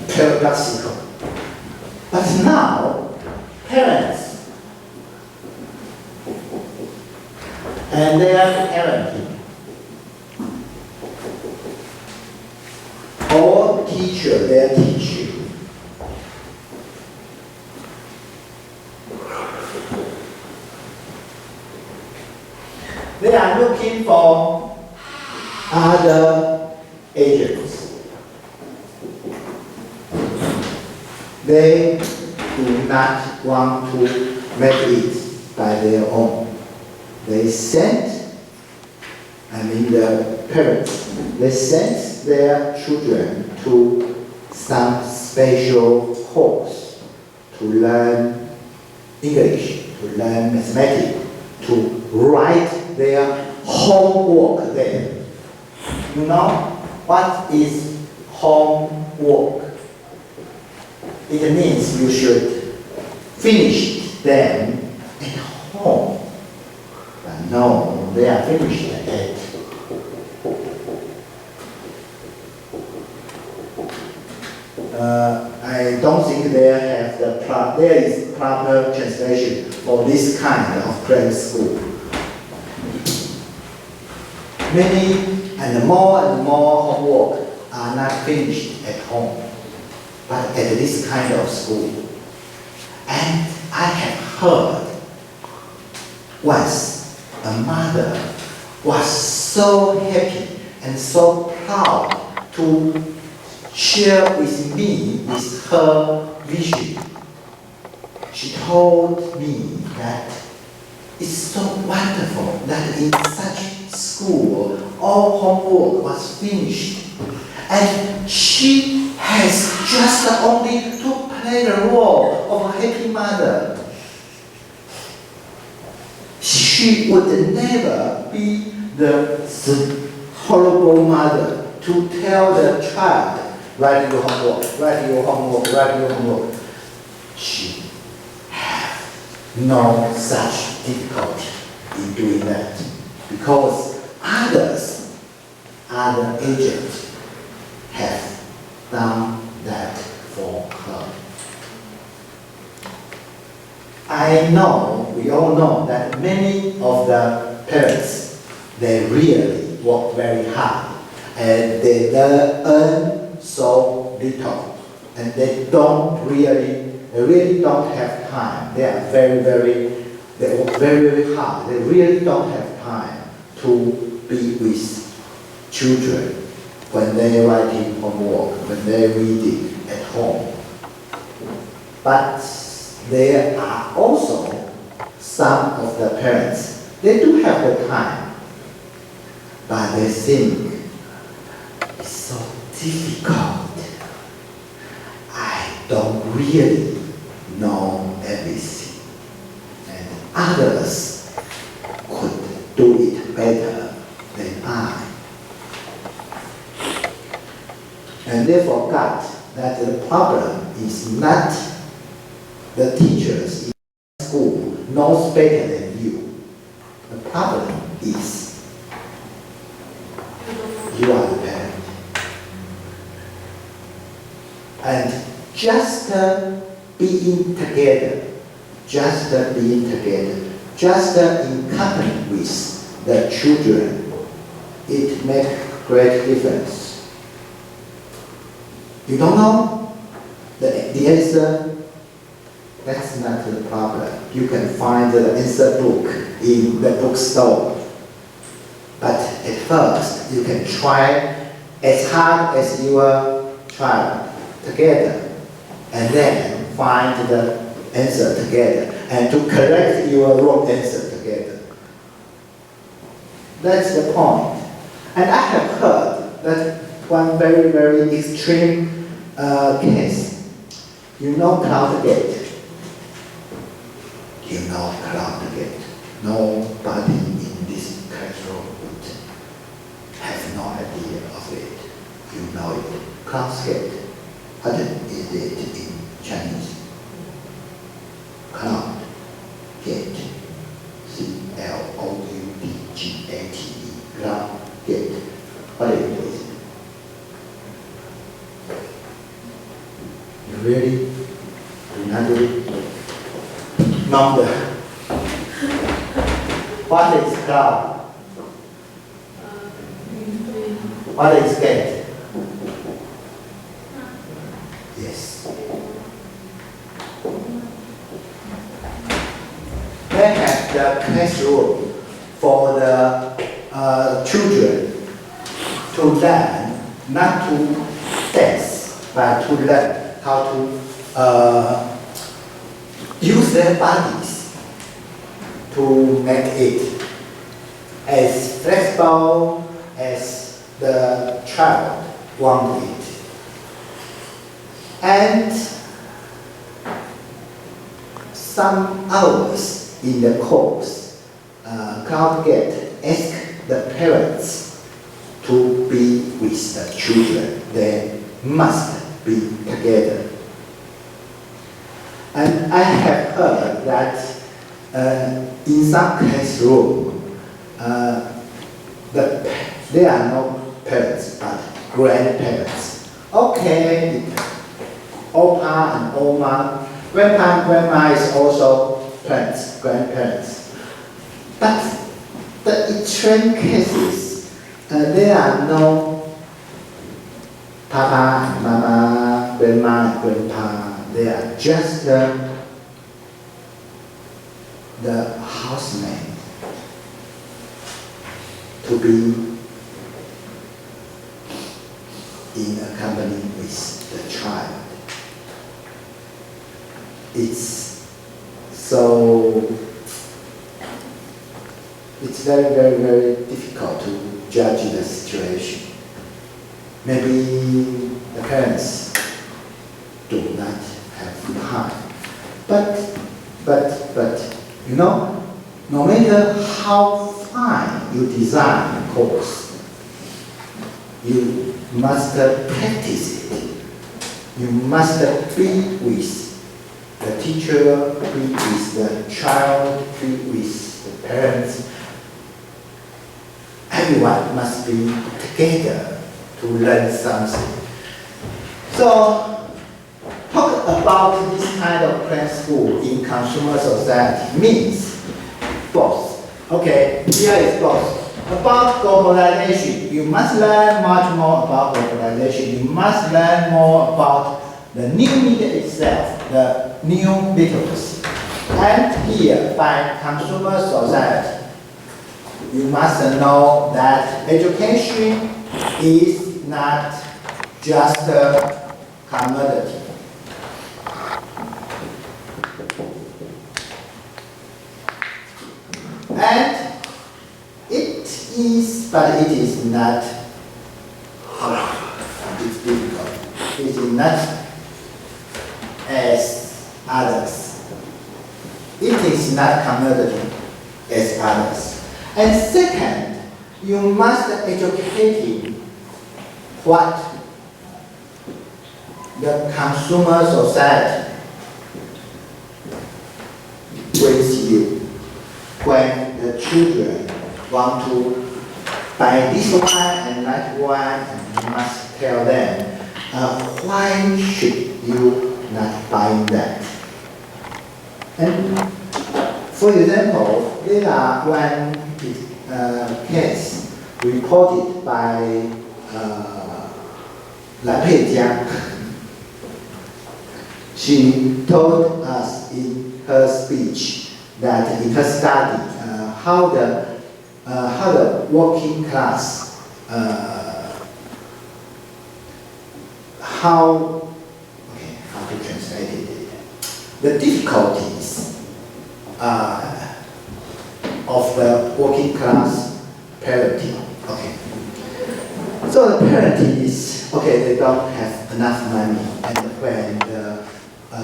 paradoxical. But now, parents and their parenting, or teacher, their teaching, they are looking for other agents. They do not want to make it by their own. They send, the parents, they send their children to some special course to learn English, to learn mathematics, to write their homework there. You know what is homework? It means you should finish them at home. But no, they are finished at I don't think there is proper translation for this kind of private school. Many and more homework are not finished at home, but at this kind of school. And I have heard once a mother was so happy and so proud to share with me with her vision. She told me that it's so wonderful that in such school all homework was finished, and she has just only to play the role of a happy mother. She would never be the horrible mother to tell the child, write your homework, write your homework, write your homework. She has no such difficulty in doing that because other agents have done that for her. We all know that many of the parents, they really work very hard and they earn so little, and they really don't have time. They work very hard. They really don't have time to be with children when they're writing homework, when they're reading at home. But there are also some of the parents, they do have the time, but they think it's so difficult. I don't really know everything, and others could do it better than I. And they forgot that the problem is not the teachers in school knows better than you. The problem is you are the parent. And just being together, just in company with the children, it makes great difference. You don't know the answer? That's not the problem. You can find the answer book in the bookstore. But at first, you can try as hard as your child together, and then find the answer together, and to correct your wrong answer together. That's the point. And I have heard that one very, very extreme case. You know CloudGate? You know CloudGate. Nobody in this classroom would have no idea of it. You know it. CloudGate. What is it in Chinese? CloudGate. C-L-O-U-D-G-A-T-E. CloudGate. What is it? You really do not do it? Number. What is cloud? What is gate? Yes. They have the classroom for the children to learn, not to dance, but to learn how to use their bodies to make it as flexible as the child wants it. And some hours in the course, CloudGate asks the parents to be with the children. They must be together. And I have heard that in some classrooms, there are no parents but grandparents. Okay, Opa and Oma, Grandpa and Grandma is also parents, grandparents. But the extreme cases, there are no Papa and Mama, Grandma and Grandpa. They are just the housemaid to be in a company with the child. It's very, very, very difficult to judge the situation. Maybe the parents do not have time. But you know, no matter how fine you design a course, you must practice it. You must be with the teacher, be with the child, be with the parents. Everyone must be together to learn something. So, talk about this kind of class school in consumer society means both. Okay, here is both. About globalization, you must learn much more about globalization. You must learn more about the new media itself, the new literacy. And here, by consumer society, you must know that education is not just a commodity. And it is not hard. It's difficult. It is not as others. It is not commodity as others. And second, you must educate what the consumer society with you. When the children want to buy this one and that one, and you must tell them, why should you not buy that? And for example, there are one case reported by La Pei Jiang. She told us in her speech that in her study, how the working class, how to translate it, the difficulties of the working class parenting. Okay. So the parenting is, they don't have enough money, and when the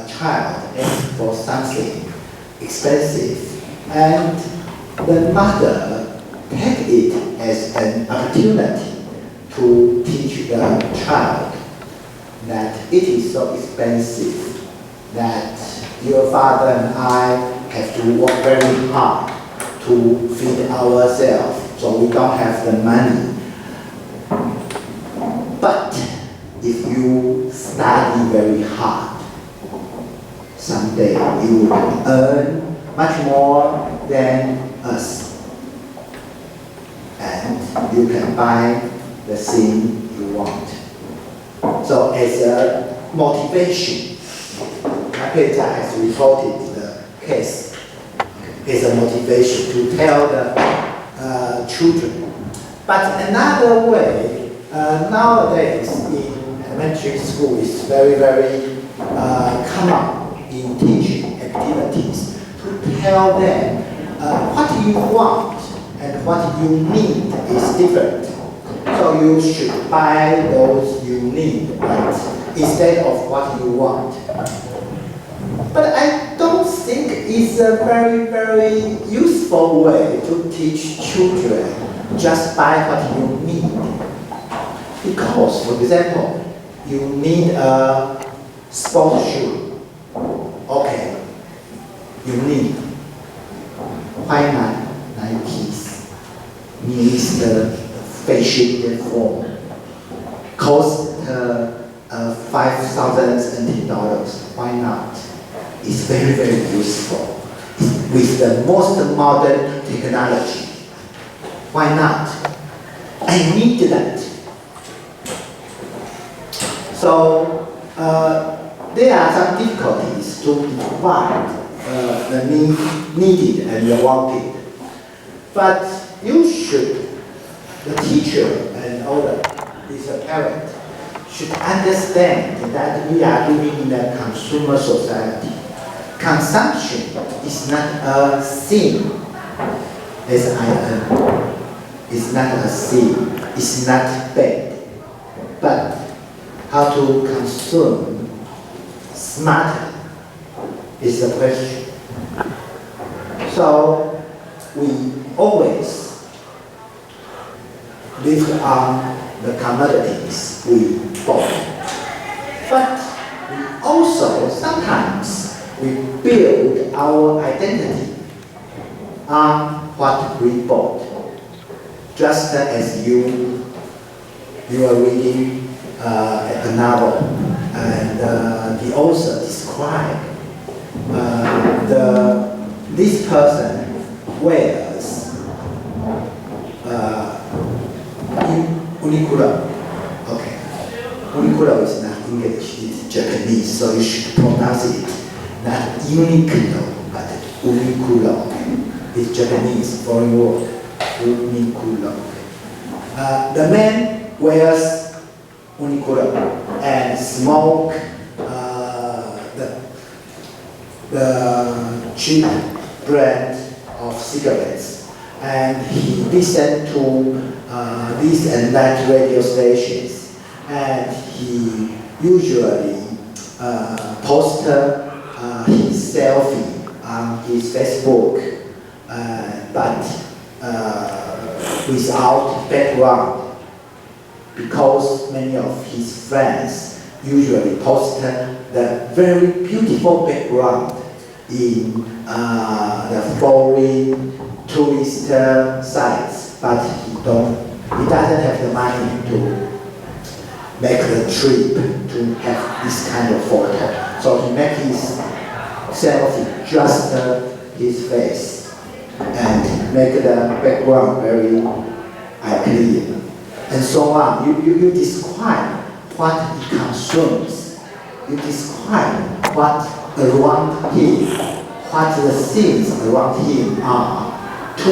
child asks for something expensive, and the mother take it as an opportunity to teach the child that it is so expensive that your father and I have to work very hard to feed ourselves, so we don't have the money. But if you study very hard, someday you will earn much more than us, and you can buy the thing you want. So as a motivation, La Pei Jiang has reported the case as a motivation to tell the children. But another way, nowadays in elementary school is very, very common in teaching activities to tell them what you want and what you need is different. So you should buy those you need, but instead of what you want. But I don't think it's a very, very useful way to teach children just buy what you need. Because, for example, you need a sports shoe. Okay, you need. Why not Nike's? Needs the fashion form. Cost $5,000 NT. Why not? It's very, very useful. With the most modern technology. Why not? I need that. So there are some difficulties to define the needed and the wanted. But you should, the teacher and older, is a parent, should understand that we are living in a consumer society. Consumption is not a sin, S-I-N. It's not a sin. It's not bad. But how to consume smarter is the question. So we always live on the commodities we bought. But we also sometimes we build our identity on what we bought. Just as you are reading a novel, and the author described this person wears Uniqlo. Okay, Uniqlo is not English; it's Japanese, so you should pronounce it not Uniqlo but Uniqlo. It's Japanese foreign word. Uniqlo. The man wears Uniqlo and smoke the cheap brand of cigarettes, and he listened to this and that radio stations, and he usually posts his selfie on his Facebook, but without background, because many of his friends usually post the very beautiful background in the foreign tourist sites, but he doesn't have the money to make the trip to have this kind of photo. So he make his selfie just his face and make the background very clear and so on. You describe what he consumes. You describe what around him, what the things around him are, to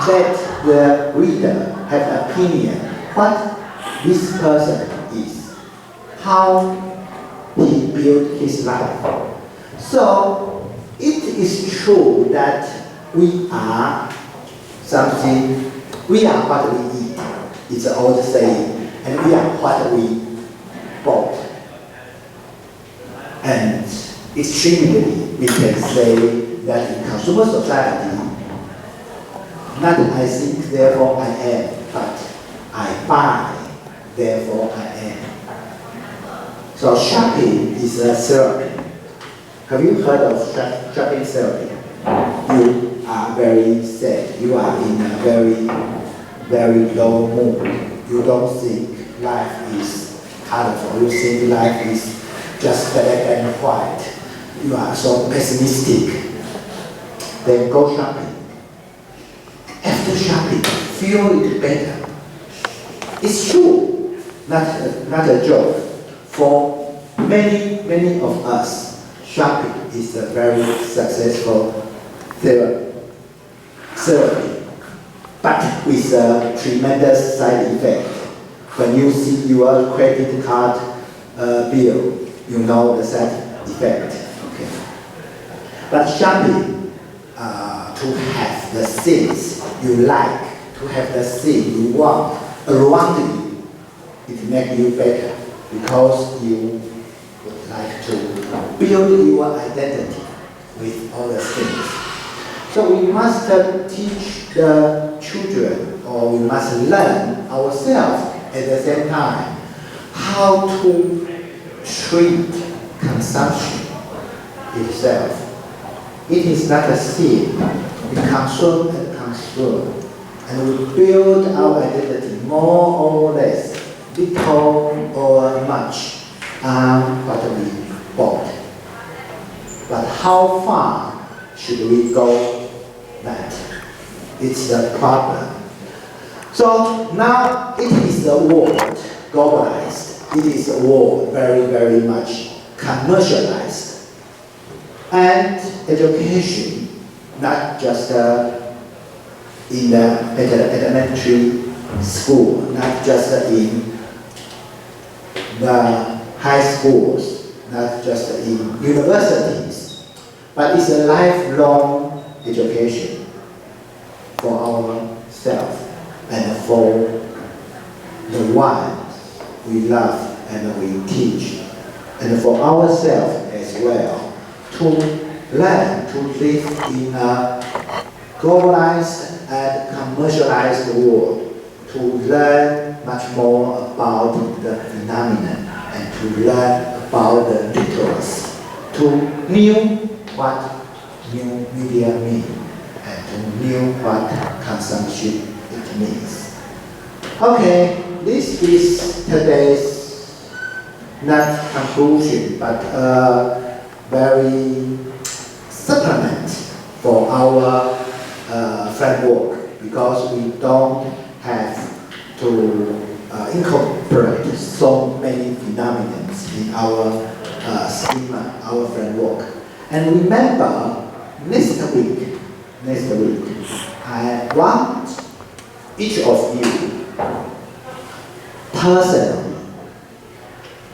let the reader have an opinion what this person is, how he built his life. So it is true that we are something, we are what we eat. It's an old saying, and we are what we bought. And extremely, we can say that in consumer society, not I think, therefore I am, but I buy, therefore I am. So shopping is a therapy. Have you heard of shopping therapy? You are very sad. You are in a very, very low mood. You don't think life is colorful. You think life is just black and white. You are so pessimistic. Then go shopping. After shopping, feel it better. It's true, not a joke. For many of us, shopping is a very successful therapy, but with a tremendous side effect. When you see your credit card bill, you know the side effect. Okay. But shopping, to have the things you like, to have the things you want around you, it makes you better because you would like to build your identity with all the things. So we must teach the children, or we must learn ourselves at the same time how to treat consumption itself. It is not a sin. We consume and consume, and we build our identity more or less, little or much, on what we bought. But how far should we go that? It's the problem. So now it is a world globalized. It is a world very much commercialized. And education, not just in the elementary school, not just in the high schools, not just in universities, but it's a lifelong education for ourselves and for the one we love and we teach, and for ourselves as well, to learn to live in a globalized and commercialized world, to learn much more about the phenomenon and to learn about the literacy, to know what new media mean and to know what consumption it means. Okay, this is today's not conclusion but very supplement for our framework, because we don't have to incorporate so many phenomena in our schema, our framework. And remember, next week, I want each of you personally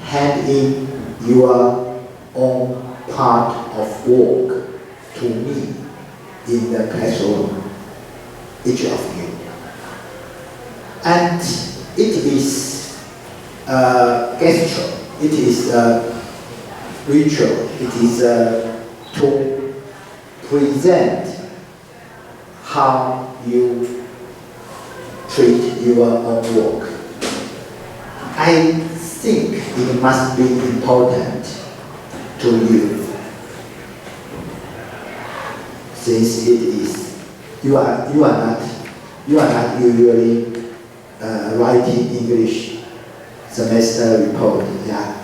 hand in your own part of work to me in the classroom, each of you. And it is a gesture, it is a ritual, it is to present how you treat your own work. I think it must be important to you. since it is, you are not usually writing English semester report, yeah.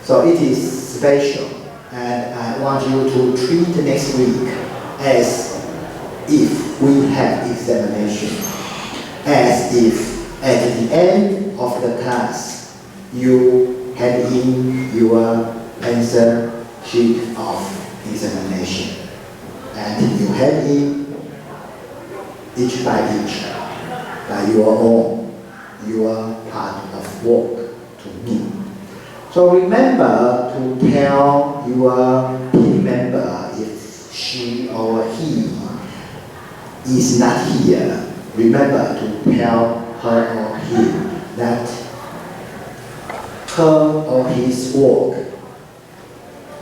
So it is special, and I want you to treat next week as if we have examination, as if at the end of the class you hand in your answer sheet of examination, and you hand in each by each, by your own, your part of work to me. So remember to tell your team member if she or he is not here. Remember to tell her or him that her or his work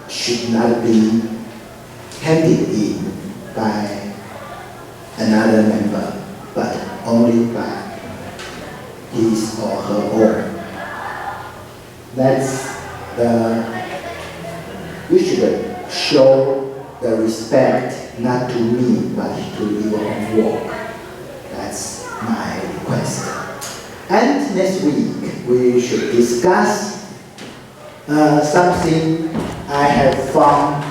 should not be handed in by another member, but only by his or her own. You should show the respect not to me but to your own work. That's my request. And next week we should discuss something I have found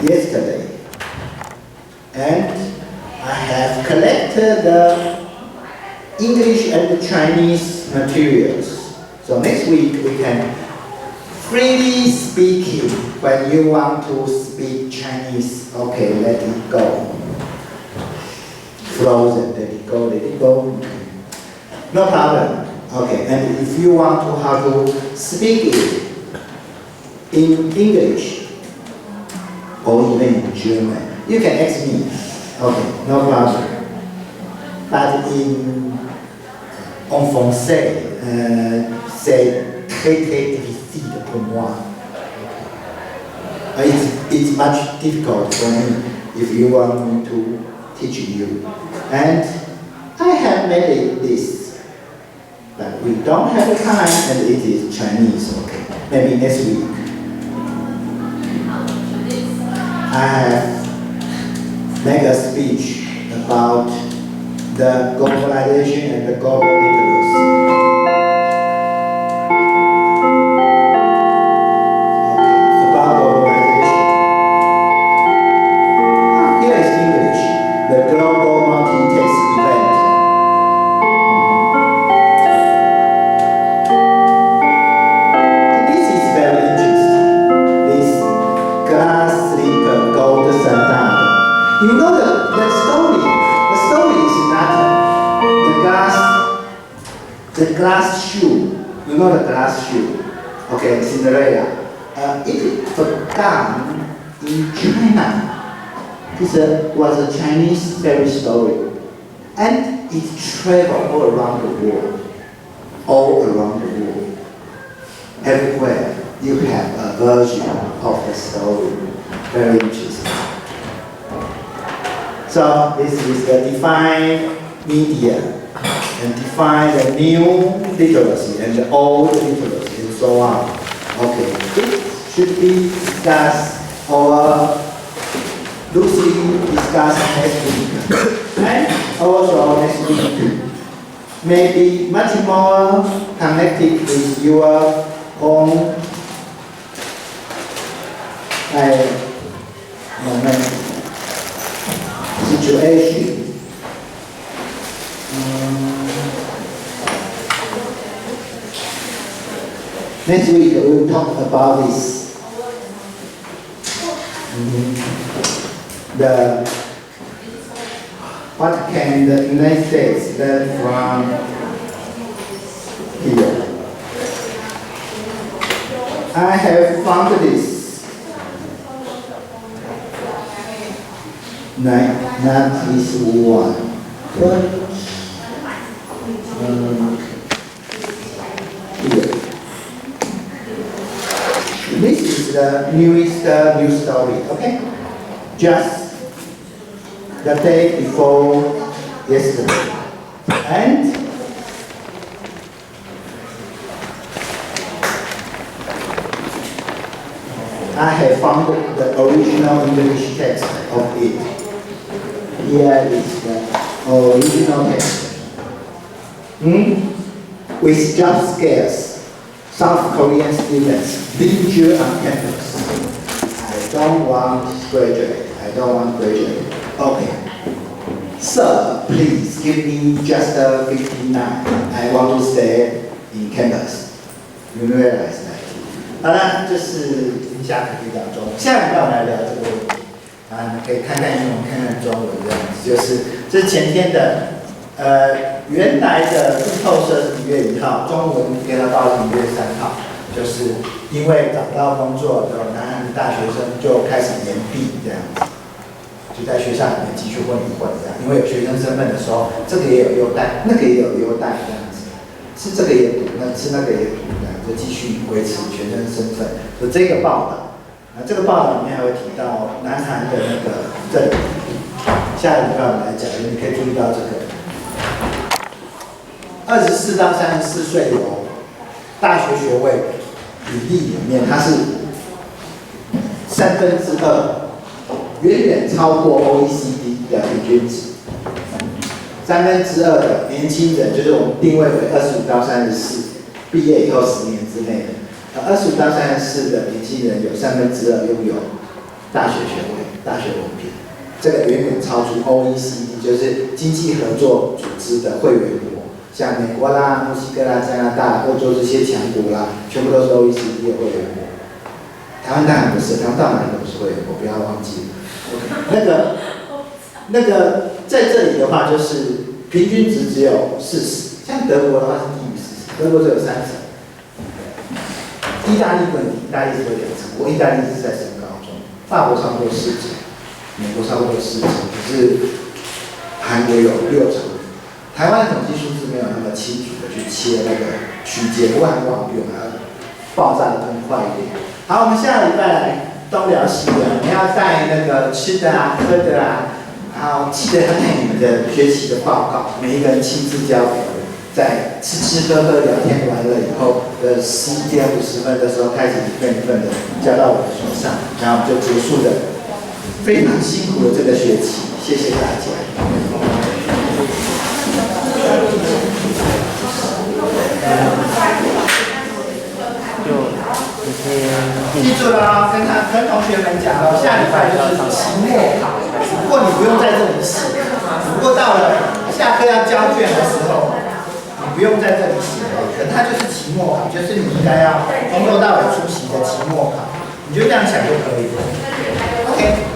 yesterday. And I have collected the English and Chinese materials. So next week we can freely speak it. When you want to speak Chinese, okay, let it go. Frozen, let it go, let it go. No problem. Okay, and if you want to how to speak it in English or even in German, you can ask me. Okay, no problem. But en français, c'est très difficile pour moi. It's much difficult for me if you want me to teach you. And I have made this, but we don't have time, and it is Chinese. Okay, maybe next week. I have made a speech about the globalization and the global literacy. Okay, about globalization. Here is English, the global multi-text event. This is very interesting. This glass slipper gold standard. You know the story. The story is not the glass shoe. You know the glass shoe. Okay, Cinderella. It began in China. This was a Chinese fairy story. And it traveled all around the world. All around the world. Everywhere you have a version of the story. Very interesting. So this is the defined media and define the new literacy and the old literacy and so on. Okay, it should be discussed or loosely discussed next week. And also next week may be much more connected with your own situation. Next week we will talk about this. What can the United States learn from here? I have found this. Not this one, but here. This is the newest news story, okay? Just the day before yesterday. And I have found the original English text of it. Here is the original text. With job scarce, South Korean students linger on campus. I don't want graduate. I don't want graduate. Okay. Sir, please give me just 59. I want to stay in campus. You realize that? 好了，这是下课比较中。下礼拜我们来聊这个问题。啊，你可以看看英文，看看中文，这样子这是前天的。原来的路透社是1月1号，中文给它报1月3号，就是因为找不到工作的南韩的大学生就开始延毕这样子，就在学校里面继续混一混这样，因为有学生身份的时候，这个也有优待，那个也有优待这样子，是这个也读，是那个也读这样，就继续维持学生身份。就这个报道，这个报道里面还会提到南韩的那个这里，下一个我们来讲，你可以注意到这个。24到34岁有大学学位比例里面，它是2/3，远远超过 OECD 的平均值。2/3的年轻人，就是我们定位为25到34，毕业以后10年之内的，25到34的年轻人有2/3拥有大学学位、大学文凭，这个远远超出 OECD， 就是经济合作组织的会员国。像美国啦、墨西哥啦、加拿大、欧洲这些强国啦，全部都是 OECD 的会员国。台湾当然不是，台湾到哪里都不是会员国，不要忘记。那个在这里的话，就是平均值只有40，像德国的话是低于40，德国只有30。意大利不能比，意大利只有2成，我意大利是在升高中，法国差不多4成，美国差不多4成，可是韩国有6成。台湾的统计数字没有那么清楚的去切那个区间，不过韩国比我们要爆炸的更快一点。好，我们下个礼拜来东聊西聊，我们要带那个吃的啊、喝的啊，然后记得要带你们的学习的报告，每一个人亲自交给我，在吃吃喝喝聊天完了以后的11点50分的时候，开始一份一份的交到我的手上，然后就结束了非常辛苦的这个学期，谢谢大家。记住了哦，跟同学们讲哦，下礼拜就是期末考，不过你不用在这里写，不过到了下课要交卷的时候，你不用在这里写，可它就是期末考，就是你应该要从头到尾出席的期末考，你就这样想就可以了。OK。